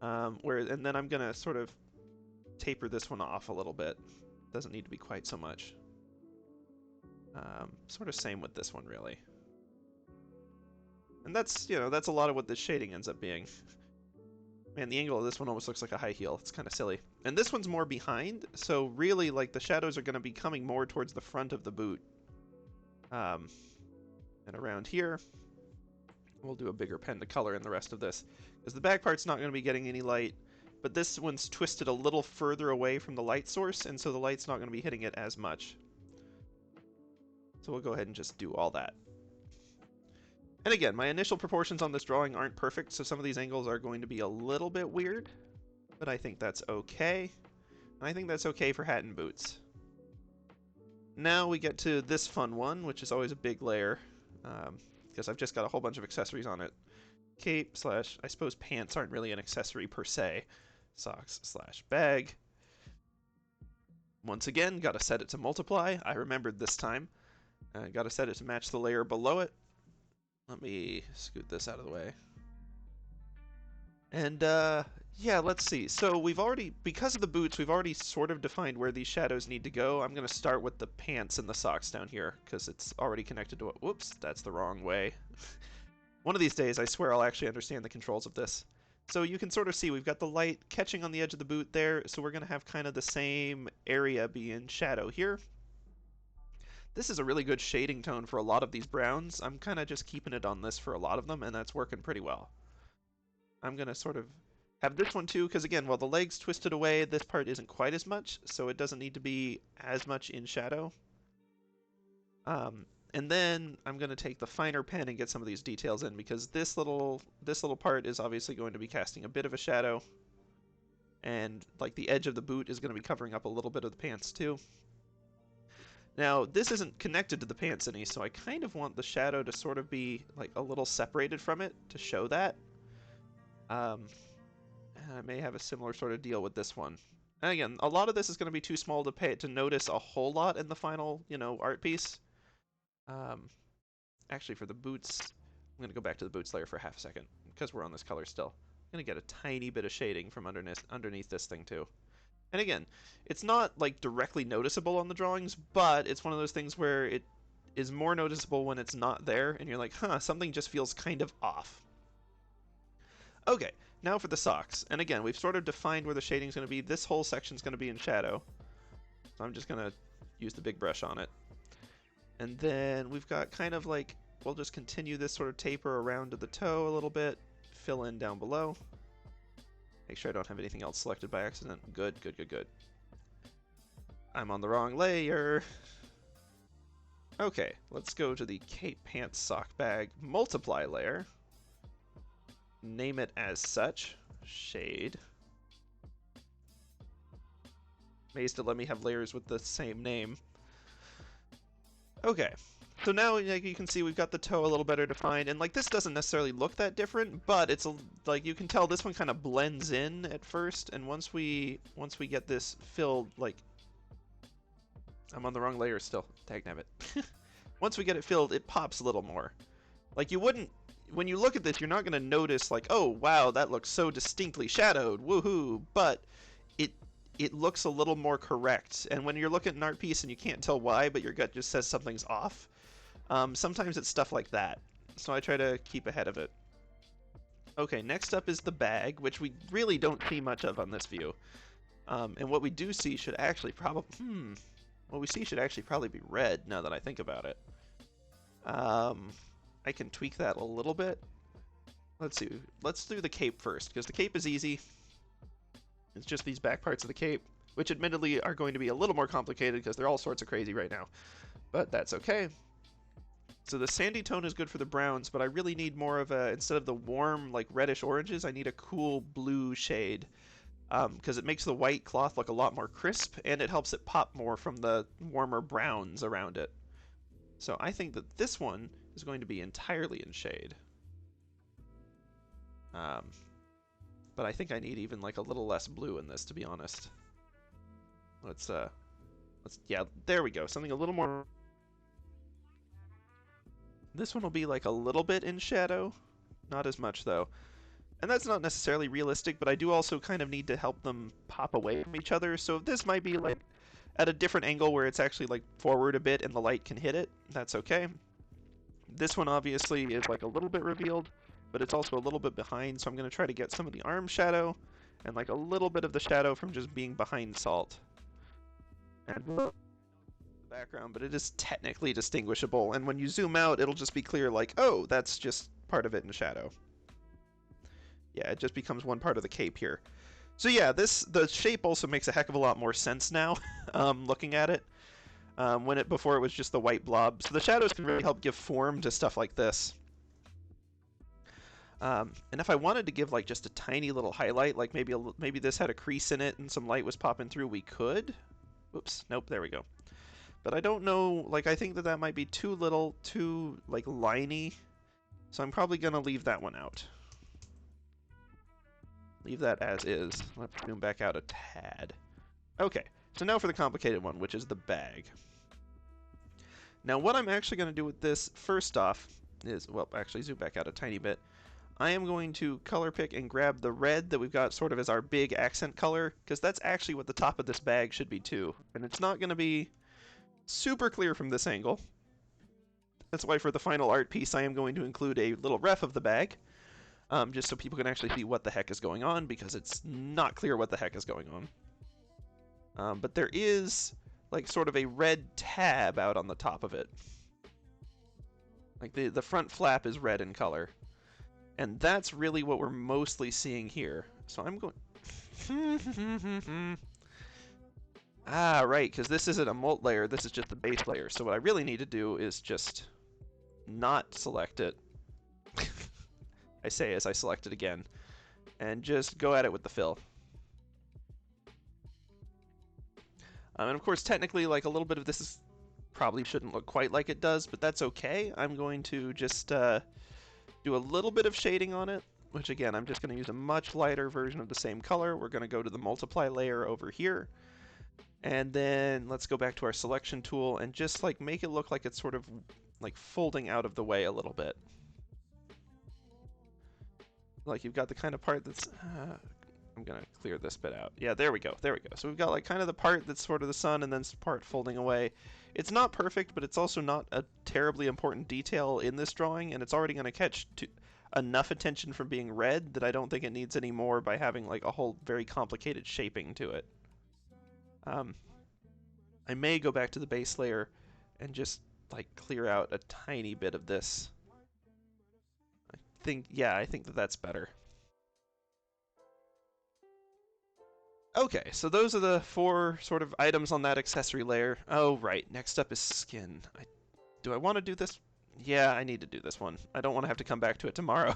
And then I'm going to sort of taper this one off a little bit. Doesn't need to be quite so much. Sort of same with this one, really. And that's, you know, that's a lot of what this shading ends up being. Man, the angle of this one almost looks like a high heel. It's kind of silly. And this one's more behind, so really, like, the shadows are going to be coming more towards the front of the boot. And around here, we'll do a bigger pen to color in the rest of this. Because the back part's not going to be getting any light, but this one's twisted a little further away from the light source, and so the light's not going to be hitting it as much. So we'll go ahead and just do all that. And again, my initial proportions on this drawing aren't perfect, so some of these angles are going to be a little bit weird, but I think that's okay. And I think that's okay for hat and boots. Now we get to this fun one, which is always a big layer, because I've just got a whole bunch of accessories on it. Cape slash, I suppose pants aren't really an accessory per se. Socks slash bag. Once again, gotta set it to multiply. I remembered this time. Gotta set it to match the layer below it. Let me scoot this out of the way. And yeah, let's see. So we've already, because of the boots, we've already sort of defined where these shadows need to go. I'm going to start with the pants and the socks down here, because it's already connected to it. Whoops, that's the wrong way. One of these days, I swear I'll actually understand the controls of this. So you can sort of see we've got the light catching on the edge of the boot there, so we're going to have kind of the same area be in shadow here. This is a really good shading tone for a lot of these browns. I'm kind of just keeping it on this for a lot of them, and that's working pretty well. I'm going to sort of have this one too, because again, while the leg's twisted away, this part isn't quite as much, so it doesn't need to be as much in shadow. And then I'm going to take the finer pen and get some of these details in, because this little part is obviously going to be casting a bit of a shadow, and like the edge of the boot is going to be covering up a little bit of the pants too. Now, this isn't connected to the pants any, so I kind of want the shadow to sort of be like a little separated from it to show that. I may have a similar sort of deal with this one. And again, a lot of this is going to be too small to notice a whole lot in the final, art piece. Actually, for the boots, I'm going to go back to the boots layer for half a second, because we're on this color still. I'm going to get a tiny bit of shading from underneath this thing too. And again, it's not like directly noticeable on the drawings, but it's one of those things where it is more noticeable when it's not there, and you're like, huh, something just feels kind of off. Okay, now for the socks. And again, we've sort of defined where the shading is going to be. This whole section is going to be in shadow. So I'm just going to use the big brush on it. And then we've got kind of like, we'll just continue this sort of taper around to the toe a little bit. Fill in down below. Make sure I don't have anything else selected by accident. Good, good, good, good. I'm on the wrong layer. Okay, let's go to the cape pants sock bag multiply layer. Name it as such, shade. Amazed to let me have layers with the same name. Okay, so now like, you can see we've got the toe a little better defined, and like this doesn't necessarily look that different, but it's like you can tell this one kind of blends in at first, and once we get this filled, like I'm on the wrong layer still, dagnabbit. Once we get it filled, it pops a little more. Like you wouldn't. When you look at this, you're not going to notice like, oh wow, that looks so distinctly shadowed, woohoo! But it looks a little more correct. And when you're looking at an art piece and you can't tell why, but your gut just says something's off, sometimes it's stuff like that. So I try to keep ahead of it. Okay, next up is the bag, which we really don't see much of on this view. And what we do see should actually probably what we see should actually probably be red now that I think about it. I can tweak that a little bit. Let's see. Let's do the cape first, because the cape is easy. It's just these back parts of the cape, which admittedly are going to be a little more complicated because they're all sorts of crazy right now. But that's okay. So the sandy tone is good for the browns, but I really need more of a, instead of the warm, like reddish oranges, I need a cool blue shade. Because it makes the white cloth look a lot more crisp, and it helps it pop more from the warmer browns around it. So I think that this one is going to be entirely in shade. But I think I need even like a little less blue in this, to be honest. Yeah, there we go. Something a little more. This one will be like a little bit in shadow, not as much though. And that's not necessarily realistic, but I do also kind of need to help them pop away from each other. So this might be like at a different angle where it's actually like forward a bit and the light can hit it. That's okay. This one obviously is like a little bit revealed, but it's also a little bit behind, so I'm going to try to get some of the arm shadow and like a little bit of the shadow from just being behind salt. And the background, but it is technically distinguishable, and when you zoom out, it'll just be clear like, oh, that's just part of it in shadow. Yeah, it just becomes one part of the cape here. So yeah, the shape also makes a heck of a lot more sense now, looking at it. Before it was just the white blob. So the shadows can really help give form to stuff like this. And if I wanted to give like just a tiny little highlight, like maybe this had a crease in it and some light was popping through, we could. Oops, nope, there we go. But I don't know, like, I think that that might be too little, too, like, liney. So I'm probably going to leave that one out. Leave that as is. Let's zoom back out a tad. Okay, so now for the complicated one, which is the bag. Now what I'm actually going to do with this, first off, is, well, actually zoom back out a tiny bit. I am going to color pick and grab the red that we've got sort of as our big accent color, because that's actually what the top of this bag should be too. And it's not going to be super clear from this angle. That's why for the final art piece I am going to include a little ref of the bag, just so people can actually see what the heck is going on, because it's not clear what the heck is going on. But there is like sort of a red tab out on the top of it. Like the front flap is red in color. And that's really what we're mostly seeing here. So I'm going... Ah, right, because this isn't a molt layer, this is just the base layer. So what I really need to do is just not select it. I say as I select it again. And just go at it with the fill. And of course, technically, like, a little bit of this is probably shouldn't look quite like it does, but that's okay. I'm going to just do a little bit of shading on it, which again, I'm just going to use a much lighter version of the same color. We're going to go to the multiply layer over here. And then let's go back to our selection tool and just like make it look like it's sort of like folding out of the way a little bit. Like you've got the kind of part that's... I'm going to clear this bit out. Yeah, there we go. There we go. So we've got like kind of the part that's sort of the sun and then part folding away. It's not perfect, but it's also not a terribly important detail in this drawing, and it's already going to catch enough attention from being red that I don't think it needs any more by having like a whole very complicated shaping to it. I may go back to the base layer and just like clear out a tiny bit of this. I think that that's better. Okay, so those are the 4 sort of items on that accessory layer. Oh, right. Next up is skin. Do I want to do this? Yeah, I need to do this one. I don't want to have to come back to it tomorrow.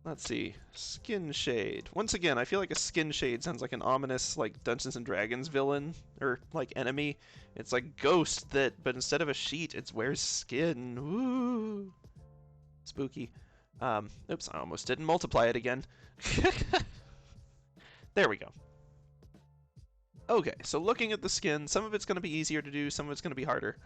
Let's see. Skin shade. Once again, I feel like a skin shade sounds like an ominous, like, Dungeons & Dragons villain, or, like, enemy. It's like ghost that, but instead of a sheet, it wears skin. Woo! Spooky. Oops, I almost didn't multiply it again. There we go. Okay, so looking at the skin, some of it's going to be easier to do, some of it's going to be harder.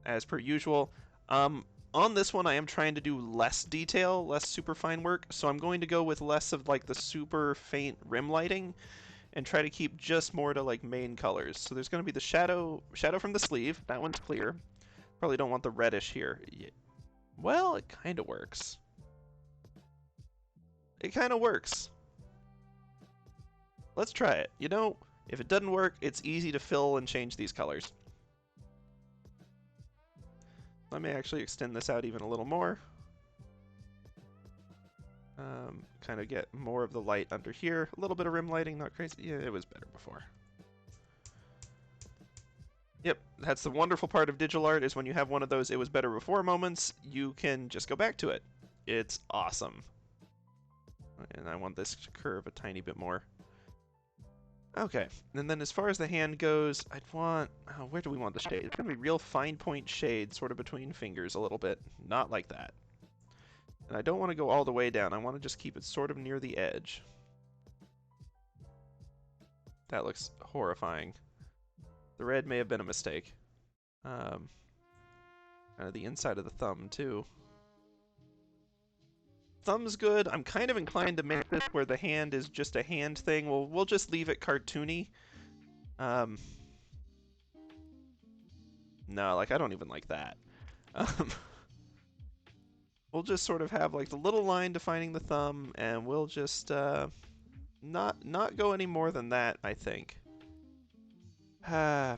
As per usual. On this one, I am trying to do less detail, less super fine work, so I'm going to go with less of like the super faint rim lighting and try to keep just more to like main colors. So there's going to be the shadow from the sleeve. That one's clear. Probably don't want the reddish here. Yeah. Well, it kind of works. It kind of works. Let's try it. You know, if it doesn't work, it's easy to fill and change these colors. Let me actually extend this out even a little more. Kind of get more of the light under here. A little bit of rim lighting, not crazy. Yeah, it was better before. Yep, that's the wonderful part of digital art, is when you have one of those it was better before moments, you can just go back to it. It's awesome. And I want this to curve a tiny bit more. Okay, and then as far as the hand goes, I'd want... Oh, where do we want the shade? It's going to be real fine point shade, sort of between fingers a little bit. Not like that. And I don't want to go all the way down. I want to just keep it sort of near the edge. That looks horrifying. The red may have been a mistake. Kind of the inside of the thumb, too. Thumb's good. I'm kind of inclined to make this where the hand is just a hand thing. We'll just leave it cartoony. No, like, I don't even like that. We'll just sort of have, like, the little line defining the thumb, and we'll just, not go any more than that, I think.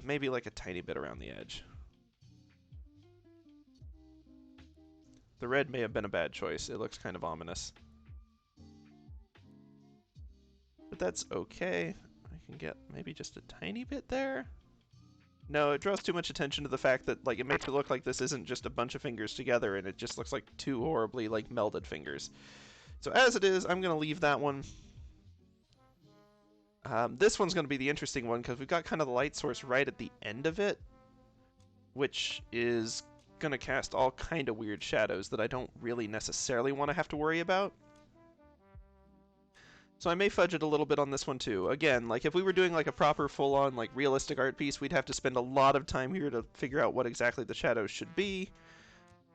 Maybe, like, a tiny bit around the edge. The red may have been a bad choice. It looks kind of ominous. But that's okay. I can get maybe just a tiny bit there. No, it draws too much attention to the fact that, like, it makes it look like this isn't just a bunch of fingers together, and it just looks like 2 horribly, like, melded fingers. So as it is, I'm going to leave that one. This one's going to be the interesting one because we've got kind of the light source right at the end of it, which is going to cast all kind of weird shadows that I don't really necessarily want to have to worry about. So I may fudge it a little bit on this one too. Again, like if we were doing like a proper full-on like realistic art piece, we'd have to spend a lot of time here to figure out what exactly the shadows should be.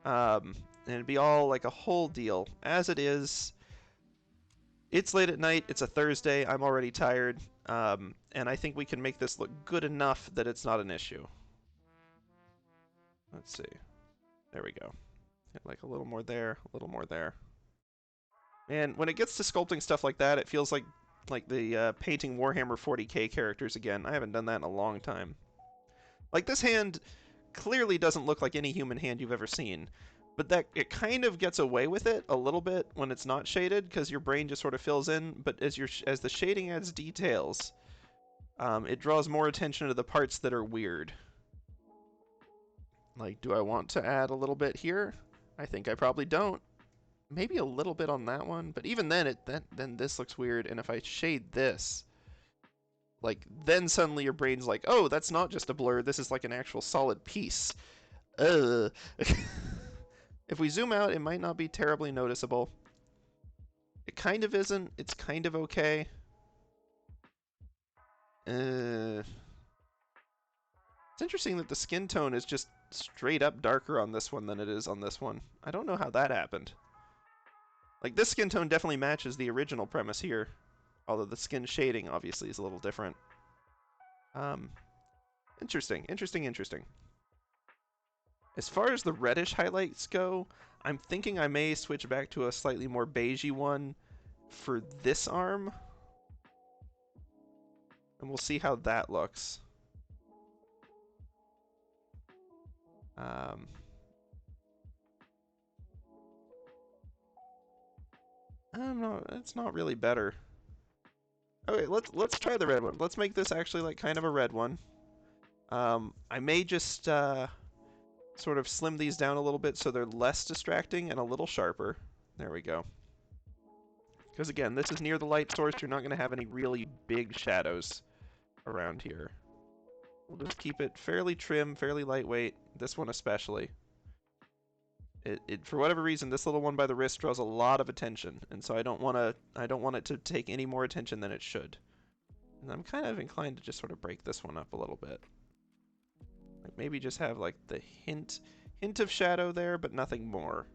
And it'd be all like a whole deal. As it is, it's late at night, it's a Thursday, I'm already tired, and I think we can make this look good enough that it's not an issue. Let's see. There we go. Get like a little more there, a little more there. And when it gets to sculpting stuff like that, it feels like the painting Warhammer 40k characters again. I haven't done that in a long time. Like this hand clearly doesn't look like any human hand you've ever seen, but that it kind of gets away with it a little bit when it's not shaded because your brain just sort of fills in. But as the shading adds details, it draws more attention to the parts that are weird. Like, do I want to add a little bit here? I think I probably don't. Maybe a little bit on that one, but even then, then this looks weird. And if I shade this, like, then suddenly your brain's like, oh, that's not just a blur. This is like an actual solid piece. If we zoom out, it might not be terribly noticeable. It kind of isn't. It's kind of okay. It's interesting that the skin tone is just straight up darker on this one than it is on this one. I don't know how that happened. Like, this skin tone definitely matches the original premise here, although the skin shading obviously is a little different. Interesting. As far as the reddish highlights go, I'm thinking I may switch back to a slightly more beigey one for this arm. And we'll see how that looks. I don't know, it's not really better. Okay, let's try the red one. Let's make this actually like kind of a red one. I may just sort of slim these down a little bit so they're less distracting and a little sharper. There we go. Because again, this is near the light source, you're not going to have any really big shadows around here. We'll just keep it fairly trim, fairly lightweight, this one especially. For whatever reason, this little one by the wrist draws a lot of attention, and so I don't want it to take any more attention than it should. And I'm kind of inclined to just sort of break this one up a little bit. Like maybe just have like the hint of shadow there, but nothing more.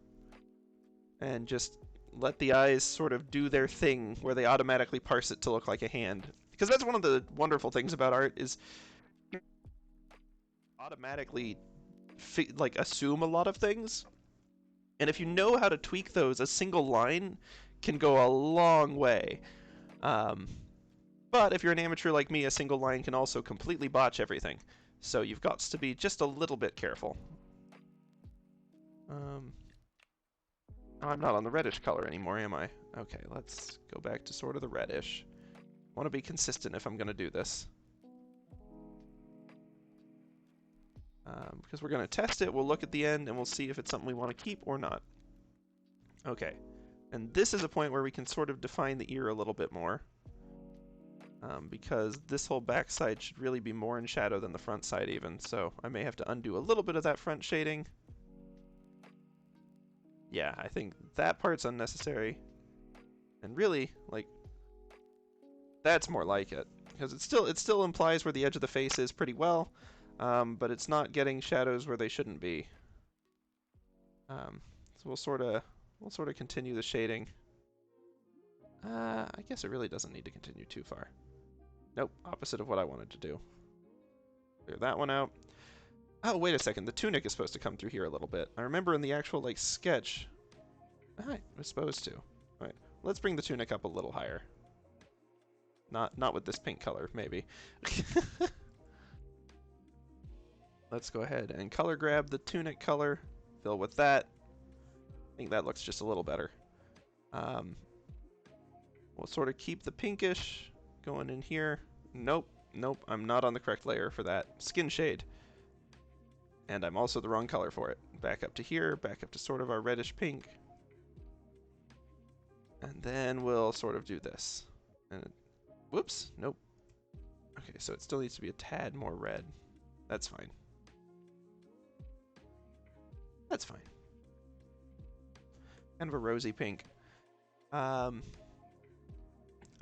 And just let the eyes sort of do their thing where they automatically parse it to look like a hand. Because that's one of the wonderful things about art is automatically like assume a lot of things. And if you know how to tweak those, a single line can go a long way. But if you're an amateur like me, a single line can also completely botch everything. So you've got to be just a little bit careful. Oh, I'm not on the reddish color anymore, am I? Okay, let's go back to sort of the reddish. I want to be consistent if I'm going to do this. Because we're going to test it, we'll look at the end, and we'll see if it's something we want to keep or not. Okay, and this is a point where we can sort of define the ear a little bit more. Because this whole backside should really be more in shadow than the front side even, so I may have to undo a little bit of that front shading. Yeah, I think that part's unnecessary. And really, like, that's more like it. Because it still implies where the edge of the face is pretty well. But it's not getting shadows where they shouldn't be. So we'll sort of continue the shading. I guess it really doesn't need to continue too far. Nope, opposite of what I wanted to do. Clear that one out. Oh, wait a second. The tunic is supposed to come through here a little bit. I remember in the actual like sketch, I was supposed to. All right, let's bring the tunic up a little higher. Not with this pink color, maybe. Let's go ahead and color grab the tunic color, fill with that. I think that looks just a little better. We'll sort of keep the pinkish going in here. Nope, I'm not on the correct layer for that. Skin shade. And I'm also the wrong color for it. Back up to here, back up to sort of our reddish pink. And then we'll sort of do this. And whoops, nope, Okay, so it still needs to be a tad more red. That's fine. That's fine. Kind of a rosy pink.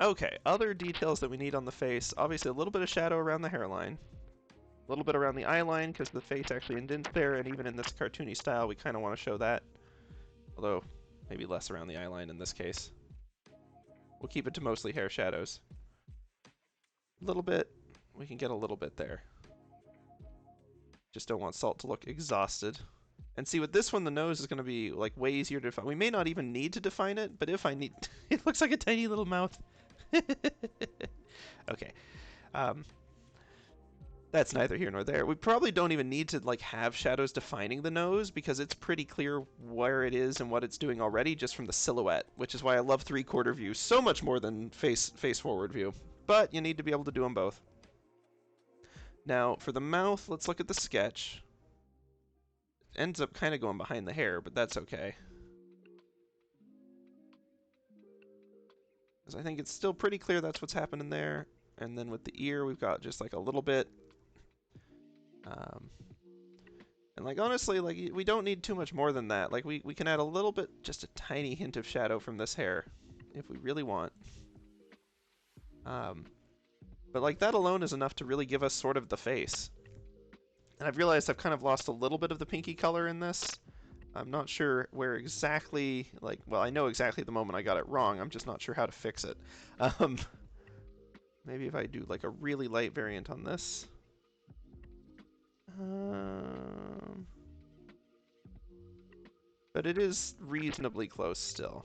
Okay, other details that we need on the face. Obviously, a little bit of shadow around the hairline. A little bit around the eye line, because the face actually indents there, and even in this cartoony style, we kind of want to show that. Although, maybe less around the eye line in this case. We'll keep it to mostly hair shadows. A little bit. We can get a little bit there. Just don't want Salt to look exhausted. And see, with this one, the nose is going to be like way easier to define. We may not even need to define it, but if I need... it looks like a tiny little mouth. Okay. That's neither here nor there. We probably don't even need to like have shadows defining the nose because it's pretty clear where it is and what it's doing already just from the silhouette, which is why I love three-quarter view so much more than face-forward view. But you need to be able to do them both. Now, for the mouth, let's look at the sketch. It ends up kind of going behind the hair, but that's okay. Because I think it's still pretty clear that's what's happening there. And then with the ear, we've got just like a little bit. And like honestly, like we don't need too much more than that. Like we can add a little bit, just a tiny hint of shadow from this hair, if we really want. But like that alone is enough to really give us sort of the face. And I've realized I've kind of lost a little bit of the pinky color in this. I'm not sure where exactly, like, well, I know exactly the moment I got it wrong. I'm just not sure how to fix it. Maybe if I do like a really light variant on this. But it is reasonably close still.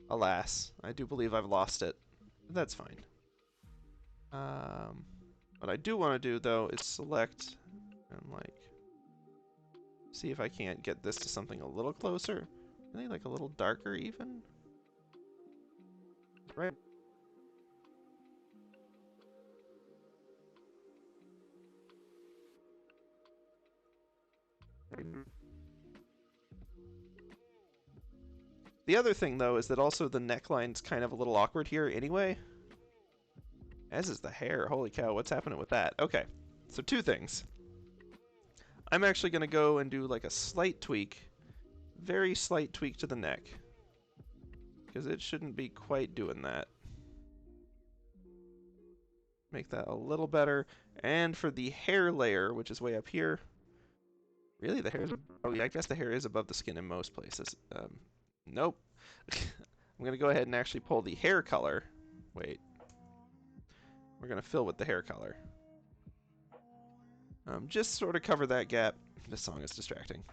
Alas, I do believe I've lost it. That's fine. What I do want to do, though, is select and, like, see if I can't get this to something a little closer. Maybe, like, a little darker, even? Right. The other thing, though, is that also the neckline's kind of a little awkward here anyway. As is the hair. Holy cow, what's happening with that? Okay, so two things. I'm actually going to go and do like a slight tweak, very slight tweak to the neck, because it shouldn't be quite doing that. Make that a little better. And for the hair layer, which is way up here, really the hair is, oh yeah, I guess the hair is above the skin in most places. Nope. I'm going to go ahead and actually pull the hair color. Wait. We're going to fill with the hair color. Just sort of cover that gap. This song is distracting.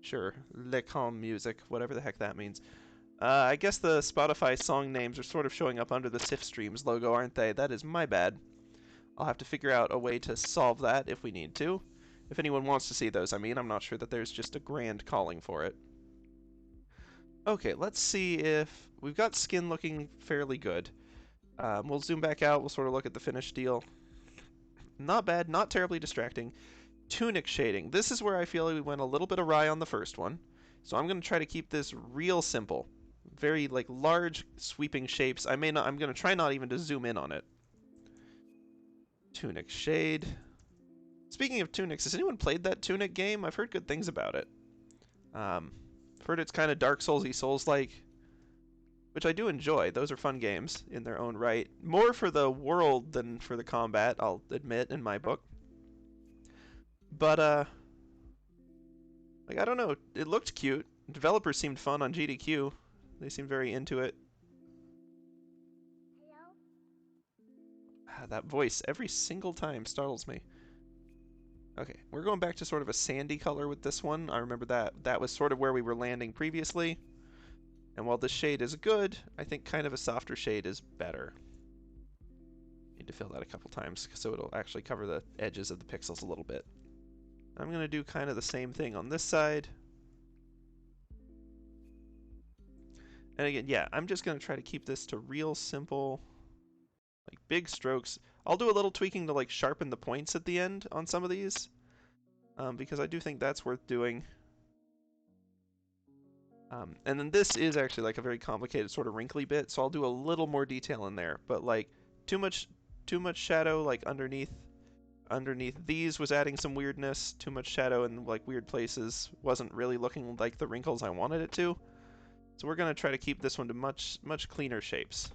Sure. Lookin music, whatever the heck that means. I guess the Spotify song names are sort of showing up under the SiphStreams logo, aren't they? That is my bad. I'll have to figure out a way to solve that if we need to. If anyone wants to see those, I mean, I'm not sure that there's just a grand calling for it. Okay, let's see if... We've got skin looking fairly good. We'll zoom back out, we'll sort of look at the finished deal. Not bad, not terribly distracting. Tunic shading. This is where I feel like we went a little bit awry on the first one. So I'm going to try to keep this real simple. Very, like, large, sweeping shapes. I'm going to try not even to zoom in on it. Tunic shade. Speaking of tunics, has anyone played that Tunic game? I've heard good things about it. I've heard it's kind of Dark Soulsy, Souls-like, which I do enjoy. Those are fun games in their own right. More for the world than for the combat, I'll admit, in my book. But, like, I don't know. It looked cute. Developers seemed fun on GDQ. They seemed very into it. Hello? That voice every single time startles me. Okay, we're going back to sort of a sandy color with this one. I remember that was sort of where we were landing previously. And while this shade is good, I think kind of a softer shade is better. Need to fill that a couple times so it'll actually cover the edges of the pixels a little bit. I'm going to do kind of the same thing on this side. And again, yeah, I'm just going to try to keep this to real simple, like big strokes. I'll do a little tweaking to like sharpen the points at the end on some of these, because I do think that's worth doing. And then this is actually like a very complicated sort of wrinkly bit, so I'll do a little more detail in there. But like too much shadow like underneath these was adding some weirdness. Too much shadow in like weird places wasn't really looking like the wrinkles I wanted it to. So we're gonna try to keep this one to much cleaner shapes.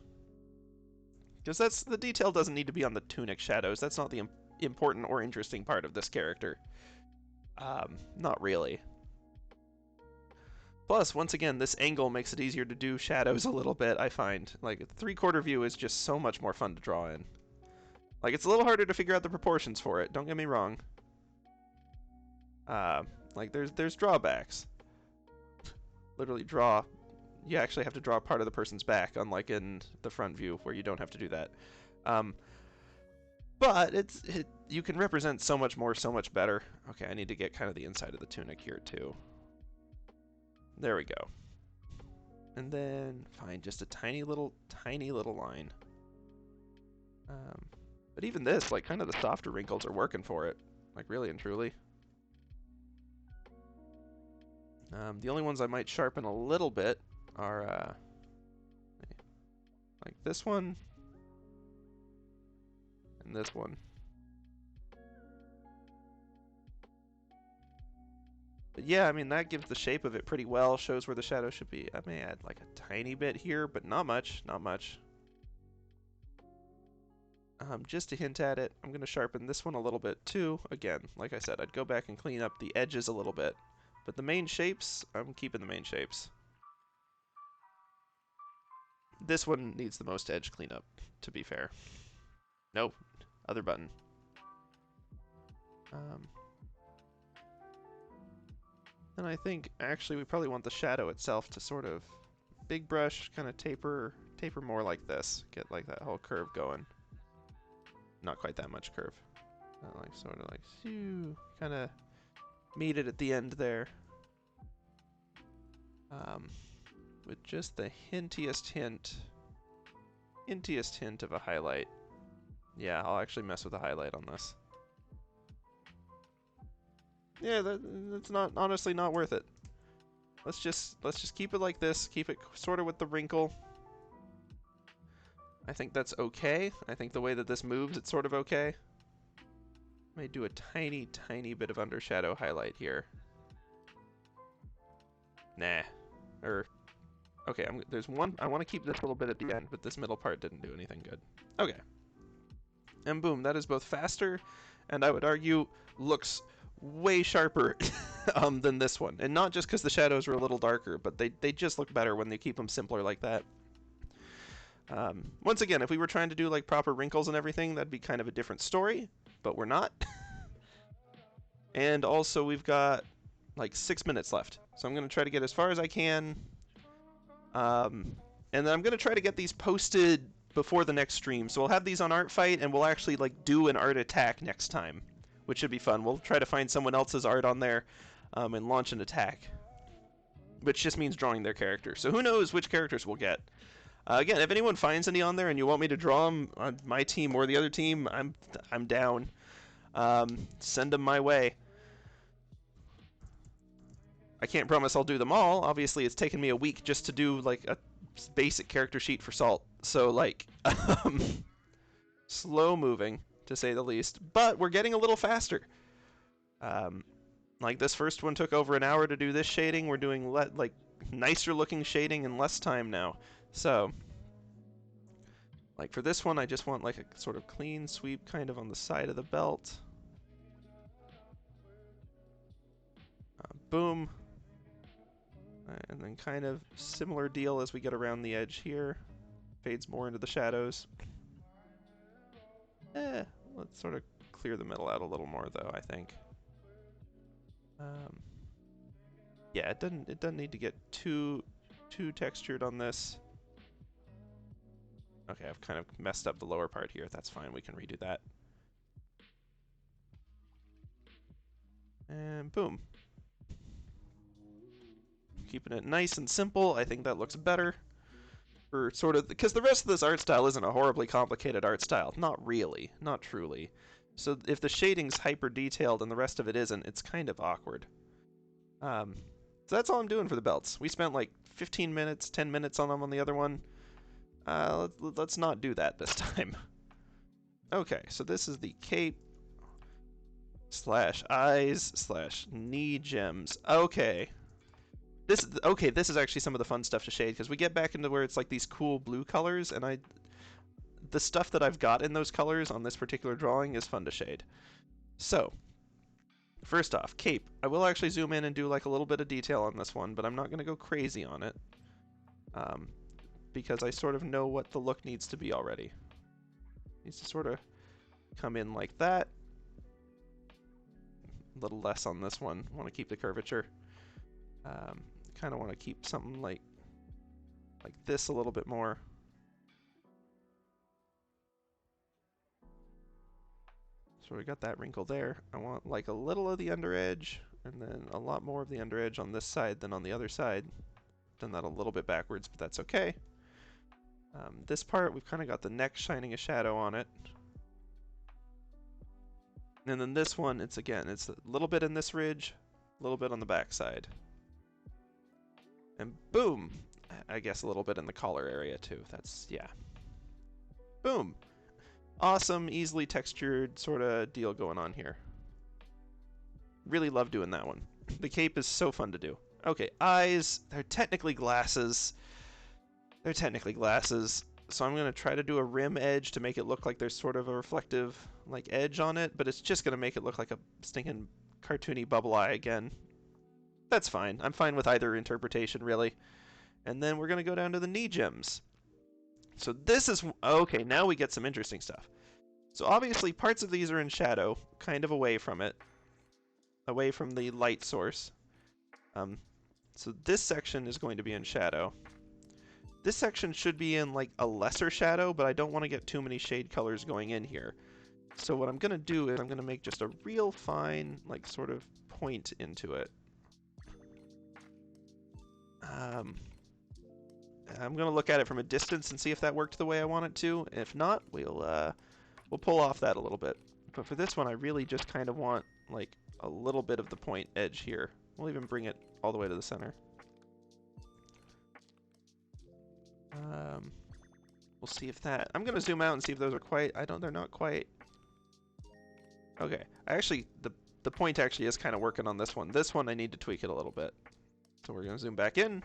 Because the detail doesn't need to be on the tunic shadows. That's not the important or interesting part of this character. Not really. Plus, once again, this angle makes it easier to do shadows a little bit, I find. Like, a 3/4 view is just so much more fun to draw in. Like, it's a little harder to figure out the proportions for it, don't get me wrong. Like, there's drawbacks. Literally you actually have to draw part of the person's back, unlike in the front view, where you don't have to do that. But you can represent so much more, so much better. Okay, I need to get kind of the inside of the tunic here, too. There we go. And then, fine, just a tiny little line. But even this, like, kind of the softer wrinkles are working for it. Like, really and truly. The only ones I might sharpen a little bit are, like this one. And this one. But yeah, I mean, that gives the shape of it pretty well, shows where the shadow should be. I may add like a tiny bit here, but not much, not much. Just to hint at it, I'm going to sharpen this one a little bit too. Again, like I said, I'd go back and clean up the edges a little bit. But the main shapes, I'm keeping the main shapes. This one needs the most edge cleanup, to be fair. Nope, other button. And I think, actually, we probably want the shadow itself to sort of big brush, kind of taper more like this. Get like that whole curve going. Not quite that much curve. Like sort of like, kind of meet it at the end there. With just the hintiest hint of a highlight. Yeah, I'll actually mess with a highlight on this. Yeah, that's not honestly not worth it. Let's just keep it like this. Keep it sort of with the wrinkle. I think that's okay. I think the way that this moves, it's sort of okay. I may do a tiny bit of undershadow highlight here. Nah. Okay, there's one. I want to keep this a little bit at the end, but this middle part didn't do anything good. Okay. And boom, that is both faster, and I would argue looks way sharper than this one. And not just because the shadows are a little darker, but they just look better when they keep them simpler like that. Once again, if we were trying to do like proper wrinkles and everything, that'd be kind of a different story, but we're not. And also we've got like 6 minutes left, so I'm going to try to get as far as I can. And then I'm going to try to get these posted before the next stream. So we'll have these on Art Fight, and we'll actually like do an art attack next time, which should be fun. We'll try to find someone else's art on there and launch an attack, which just means drawing their character. So who knows which characters we'll get. Again, if anyone finds any on there and you want me to draw them on my team or the other team, I'm down. Send them my way. I can't promise I'll do them all. Obviously, it's taken me a week just to do like a basic character sheet for Salt. So like, slow moving to say the least. But we're getting a little faster. Like this first one took over an hour to do this shading. We're doing like nicer looking shading in less time now. So, like for this one, I just want like a sort of clean sweep kind of on the side of the belt. Boom. And then kind of similar deal as we get around the edge here. Fades more into the shadows. Let's sort of clear the middle out a little more though, I think. Yeah, it doesn't need to get too textured on this. Okay, I've kind of messed up the lower part here. That's fine, we can redo that. And boom. Keeping it nice and simple, I think that looks better. For sort of, because the rest of this art style isn't a horribly complicated art style. Not really, not truly. So if the shading's hyper detailed and the rest of it isn't, it's kind of awkward. So that's all I'm doing for the belts. We spent like 15 minutes, 10 minutes on them on the other one. Let's not do that this time. Okay, so this is the cape / eyes / knee gems. Okay. This is actually some of the fun stuff to shade, because we get back into where it's like these cool blue colors, and the stuff that I've got in those colors on this particular drawing is fun to shade. So, first off, cape. I will actually zoom in and do like a little bit of detail on this one, but I'm not going to go crazy on it, because I sort of know what the look needs to be already. It needs to sort of come in like that. A little less on this one. I want to keep the curvature. Kind of want to keep something like this a little bit more. So we got that wrinkle there. I want like a little of the under edge, and then a lot more of the under edge on this side than on the other side. Done that a little bit backwards, but that's okay. This part, we've kind of got the neck shining a shadow on it. And then this one, it's a little bit in this ridge, a little bit on the back side. And boom! I guess a little bit in the collar area too. That's, yeah. Boom! Awesome, easily textured sort of deal going on here. Really love doing that one. The cape is so fun to do. Okay, eyes. They're technically glasses. So I'm going to try to do a rim edge to make it look like there's sort of a reflective like edge on it, but it's just going to make it look like a stinking cartoony bubble eye again. That's fine. I'm fine with either interpretation, really. And then we're going to go down to the knee gems. So this is... Okay, now we get some interesting stuff. So obviously parts of these are in shadow, kind of away from it. Away from the light source. So this section is going to be in shadow. This section should be in like a lesser shadow, but I don't want to get too many shade colors going in here. So what I'm going to do is I'm going to make just a real fine, like, sort of point into it. I'm going to look at it from a distance and see if that worked the way I want it to. If not, we'll pull off that a little bit. But for this one, I really just kind of want, like, a little bit of the point edge here. We'll even bring it all the way to the center. We'll see if that... I'm going to zoom out and see if those are quite... they're not quite... Okay. The point actually is kind of working on this one. This one I need to tweak it a little bit. So we're going to zoom back in.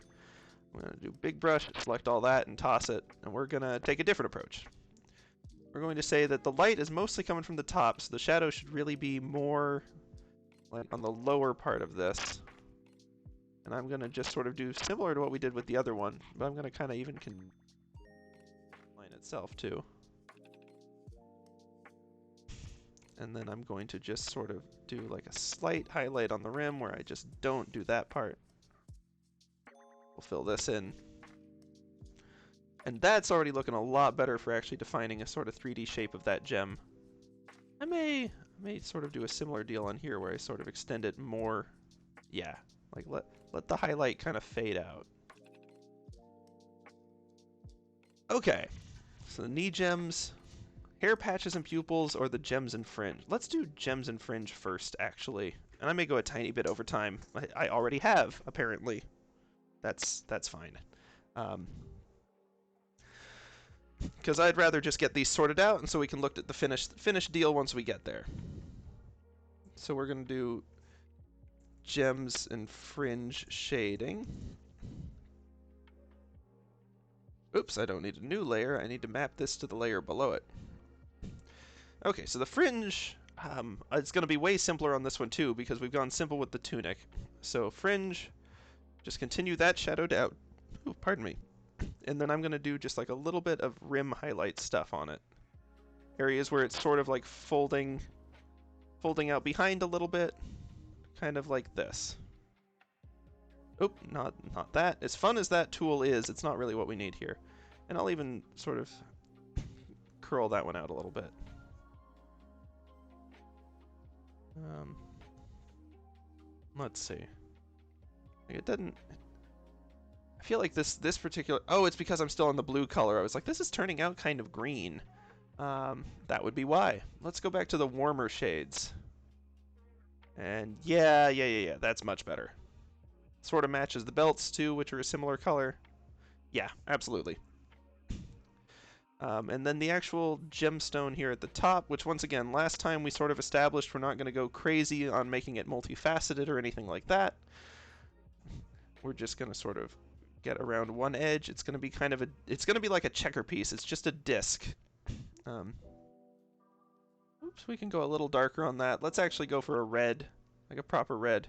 We're going to do big brush, select all that, and toss it. And we're going to take a different approach. We're going to say that the light is mostly coming from the top, so the shadow should really be more like on the lower part of this. And I'm going to just sort of do similar to what we did with the other one, but I'm going to kind of even line itself too. And then I'm going to just sort of do like a slight highlight on the rim where I just don't do that part. We'll fill this in. And that's already looking a lot better for actually defining a sort of 3D shape of that gem. I may sort of do a similar deal on here where I sort of extend it more. Yeah, like let the highlight kind of fade out. Okay, so the knee gems, hair patches and pupils, or the gems and fringe. Let's do gems and fringe first, actually. And I may go a tiny bit over time. I already have, apparently. That's fine. Because I'd rather just get these sorted out, and so we can look at the finished deal once we get there. So we're going to do gems and fringe shading. Oops, I don't need a new layer. I need to map this to the layer below it. Okay, so the fringe, it's going to be way simpler on this one too, because we've gone simple with the tunic. So fringe, just continue that shadowed out. Ooh, pardon me. And then I'm going to do just like a little bit of rim highlight stuff on it. Areas where it's sort of like folding out behind a little bit, kind of like this. Oop, not that. As fun as that tool is, it's not really what we need here. And I'll even sort of curl that one out a little bit. Let's see. It doesn't... I feel like this particular... Oh, it's because I'm still in the blue color. I was like, this is turning out kind of green. That would be why. Let's go back to the warmer shades. And yeah, that's much better. sort of matches the belts too, which are a similar color. Yeah, absolutely. And then the actual gemstone here at the top, which once again, last time we sort of established we're not going to go crazy on making it multifaceted or anything like that. We're just going to sort of get around one edge. It's going to be kind of it's going to be like a checker piece. It's just a disc. Oops, we can go a little darker on that. Let's actually go for a red, like a proper red.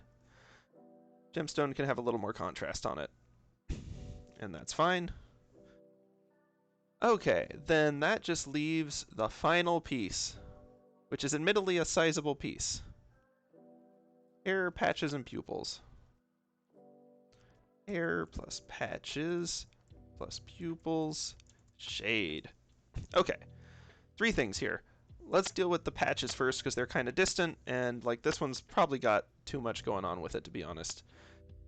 Gemstone can have a little more contrast on it. And that's fine. Okay, then that just leaves the final piece, which is admittedly a sizable piece. Hair, patches, and pupils. Hair plus patches plus pupils. Shade. Okay, 3 things here. Let's deal with the patches first because they're kind of distant, and like this one's probably got too much going on with it, to be honest.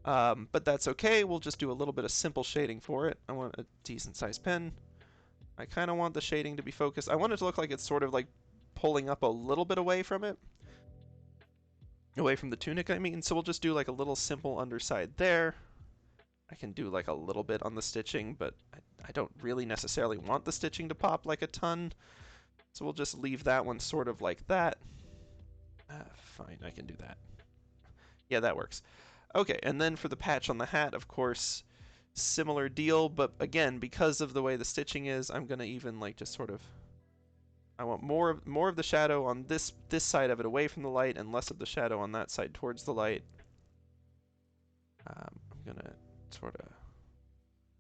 But that's okay. We'll just do a little bit of simple shading for it. I want a decent sized pen. I kind of want the shading to be focused. I want it to look like it's sort of like pulling up a little bit away from it. Away from the tunic, I mean. So we'll just do like a little simple underside there. I can do like a little bit on the stitching, but I don't really necessarily want the stitching to pop like a ton. So we'll just leave that one sort of like that. Fine, I can do that. Yeah, that works. Okay, and then for the patch on the hat, of course, similar deal, but again, because of the way the stitching is, I'm gonna even like just sort of, I want more of the shadow on this side of it away from the light and less of the shadow on that side towards the light. I'm gonna sort of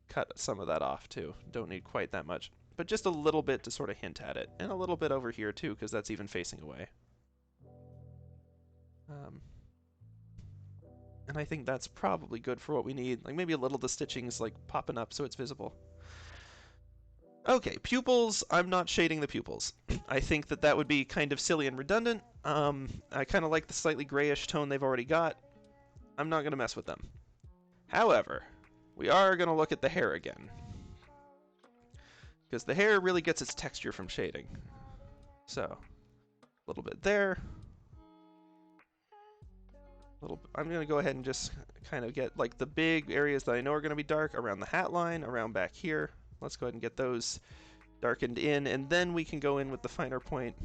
cut some of that off too. Don't need quite that much, but just a little bit to sort of hint at it, and a little bit over here too, because that's even facing away. And I think that's probably good for what we need. Like maybe a little of the stitching's like popping up so it's visible. Okay, pupils. I'm not shading the pupils. I think that would be kind of silly and redundant. I kind of like the slightly grayish tone they've already got. I'm not going to mess with them. However, we are going to look at the hair again. Because the hair really gets its texture from shading. So, a little bit there. I'm going to go ahead and just kind of get like the big areas that I know are going to be dark around the hat line, around back here. Let's go ahead and get those darkened in, and then we can go in with the finer point.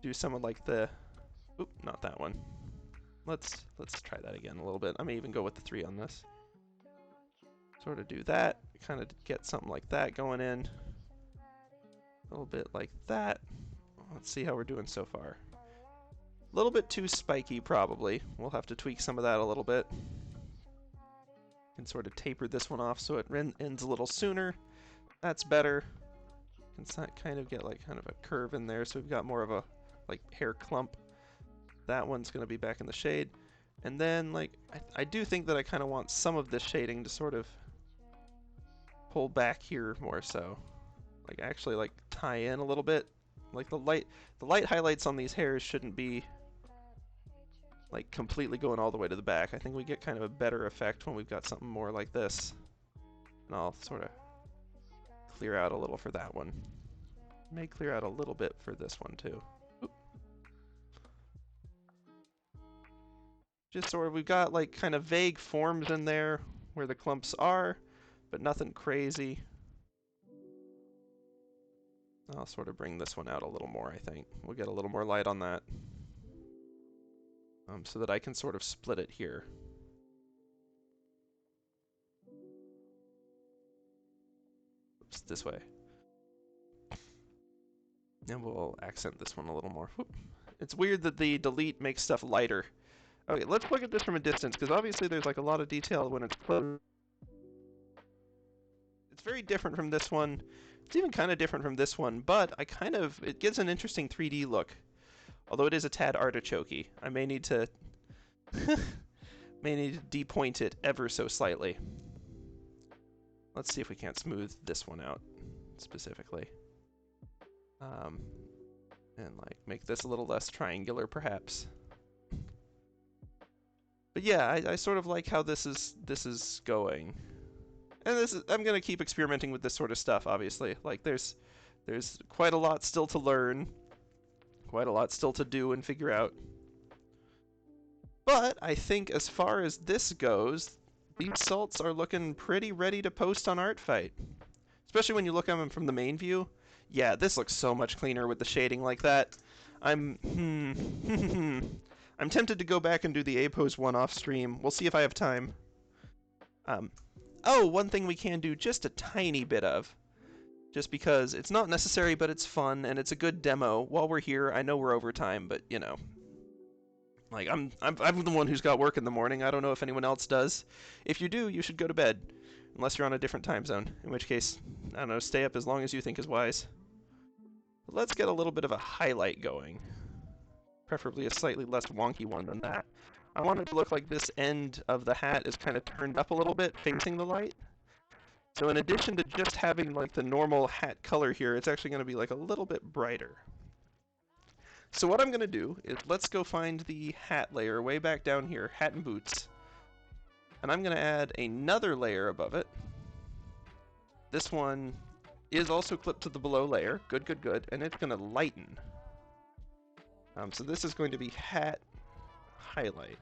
Do some of like the, oop, not that one. Let's try that again a little bit. I may even go with the 3 on this. Sort of do that, kind of get something like that going in. A little bit like that. Let's see how we're doing so far. A little bit too spiky, probably. We'll have to tweak some of that a little bit. Can sort of taper this one off so it ends a little sooner. That's better. Can kind of get like kind of a curve in there, so we've got more of a like hair clump. That one's going to be back in the shade. And then like I do think that I kind of want some of this shading to sort of pull back here more so. Like actually like tie in a little bit. Like the light highlights on these hairs shouldn't be like completely going all the way to the back. I think we get kind of a better effect when we've got something more like this. And I'll sort of clear out a little for that one. May clear out a little bit for this one too. Oop. Just sort of, we've got like kind of vague forms in there where the clumps are, but nothing crazy. I'll sort of bring this one out a little more, I think. We'll get a little more light on that. So that I can sort of split it here. Oops, this way. And we'll accent this one a little more. Whoop. It's weird that the delete makes stuff lighter. Okay, let's look at this from a distance, because obviously there's like a lot of detail when it's close. It's very different from this one. It's even kind of different from this one, but it gives an interesting 3D look. Although it is a tad artichokey. I may need to depoint it ever so slightly. Let's see if we can't smooth this one out specifically. And like make this a little less triangular perhaps. But yeah, I sort of like how this is going. And I'm gonna keep experimenting with this sort of stuff, obviously. Like there's quite a lot still to learn. Quite a lot still to do and figure out. But I think as far as this goes, these salts are looking pretty ready to post on Artfight. Especially when you look at them from the main view. Yeah, this looks so much cleaner with the shading like that. I'm tempted to go back and do the A-Pose one off stream. We'll see if I have time. Oh, one thing we can do just a tiny bit of. Just because it's not necessary, but it's fun, and it's a good demo. While we're here, I know we're over time, but, you know. Like, I'm the one who's got work in the morning. I don't know if anyone else does. If you do, you should go to bed. Unless you're on a different time zone. In which case, I don't know, stay up as long as you think is wise. But let's get a little bit of a highlight going. Preferably a slightly less wonky one than that. I want it to look like this end of the hat is kind of turned up a little bit, facing the light. So in addition to just having like the normal hat color here, it's actually going to be like a little bit brighter. So what I'm going to do is let's go find the hat layer way back down here, hat and boots. And I'm going to add another layer above it. This one is also clipped to the below layer. Good, good, good. And it's going to lighten. So this is going to be hat highlight.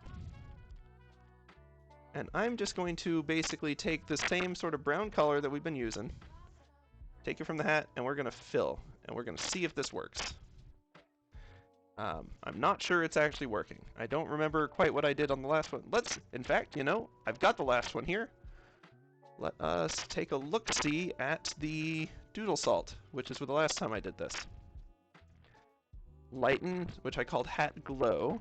And I'm just going to basically take the same sort of brown color that we've been using, take it from the hat, and we're going to fill. And we're going to see if this works. I'm not sure it's actually working. I don't remember quite what I did on the last one. In fact, you know, I've got the last one here. Let us take a look-see at the doodle salt, which is the last time I did this. Lighten, which I called hat glow.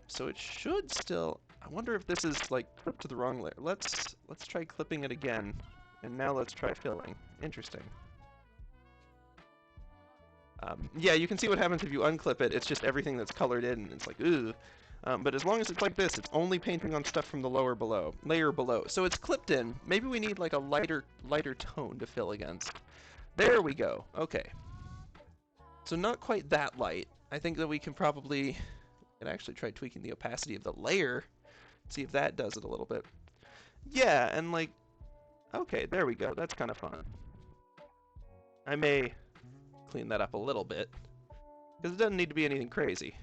So it should still... I wonder if this is like clipped to the wrong layer. Let's try clipping it again, and now let's try filling. Interesting. Yeah, you can see what happens if you unclip it. It's just everything that's colored in. It's like, ooh. But as long as it's like this, it's only painting on stuff from the layer below. So it's clipped in. Maybe we need like a lighter tone to fill against. There we go. Okay. So not quite that light. I think that we can probably actually try tweaking the opacity of the layer. See if that does it a little bit. Yeah, and like, okay, there we go. That's kind of fun. I may clean that up a little bit, because it doesn't need to be anything crazy,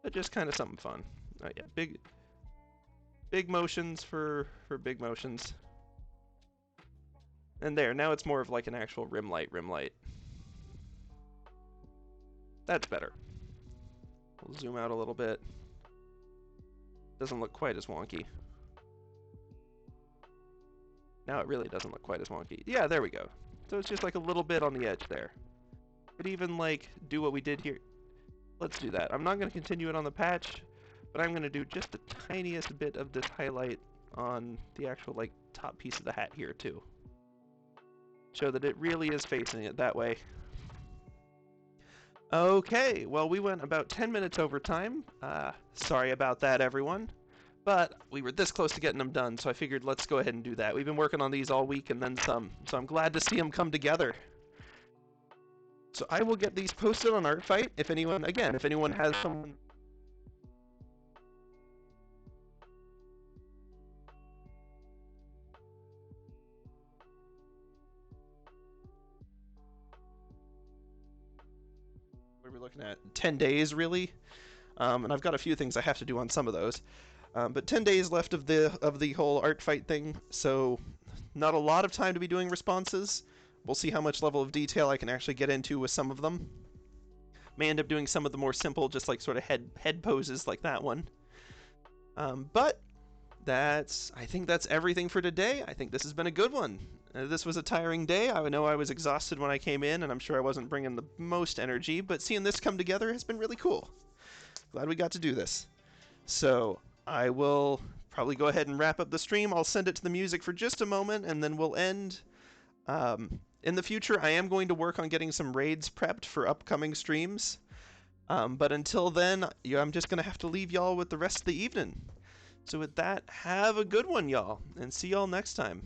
but just kind of something fun. Oh yeah, big motions for big motions. And there, now it's more of like an actual rim light. That's better. We'll zoom out a little bit. Doesn't look quite as wonky. Now it really doesn't look quite as wonky. Yeah, there we go. So it's just like a little bit on the edge there. Could even like do what we did here. Let's do that. I'm not going to continue it on the patch, but I'm going to do just the tiniest bit of this highlight on the actual like top piece of the hat here too. Show that it really is facing it that way. Okay, well we went about 10 minutes over time. Sorry about that, everyone. But we were this close to getting them done, so I figured let's go ahead and do that. We've been working on these all week and then some, so I'm glad to see them come together. So I will get these posted on Artfight. If anyone has someone... What are we looking at? 10 days, really? And I've got a few things I have to do on some of those. But 10 days left of the whole Artfight thing, so not a lot of time to be doing responses. We'll see how much level of detail I can actually get into with some of them. May end up doing some of the more simple, just like sort of head poses like that one. But I think that's everything for today. I think this has been a good one. This was a tiring day. I know I was exhausted when I came in, and I'm sure I wasn't bringing the most energy, but seeing this come together has been really cool. Glad we got to do this. So I will probably go ahead and wrap up the stream. I'll send it to the music for just a moment, and then we'll end. In the future, I am going to work on getting some raids prepped for upcoming streams. But until then, I'm just going to have to leave y'all with the rest of the evening. So with that, have a good one, y'all, and see y'all next time.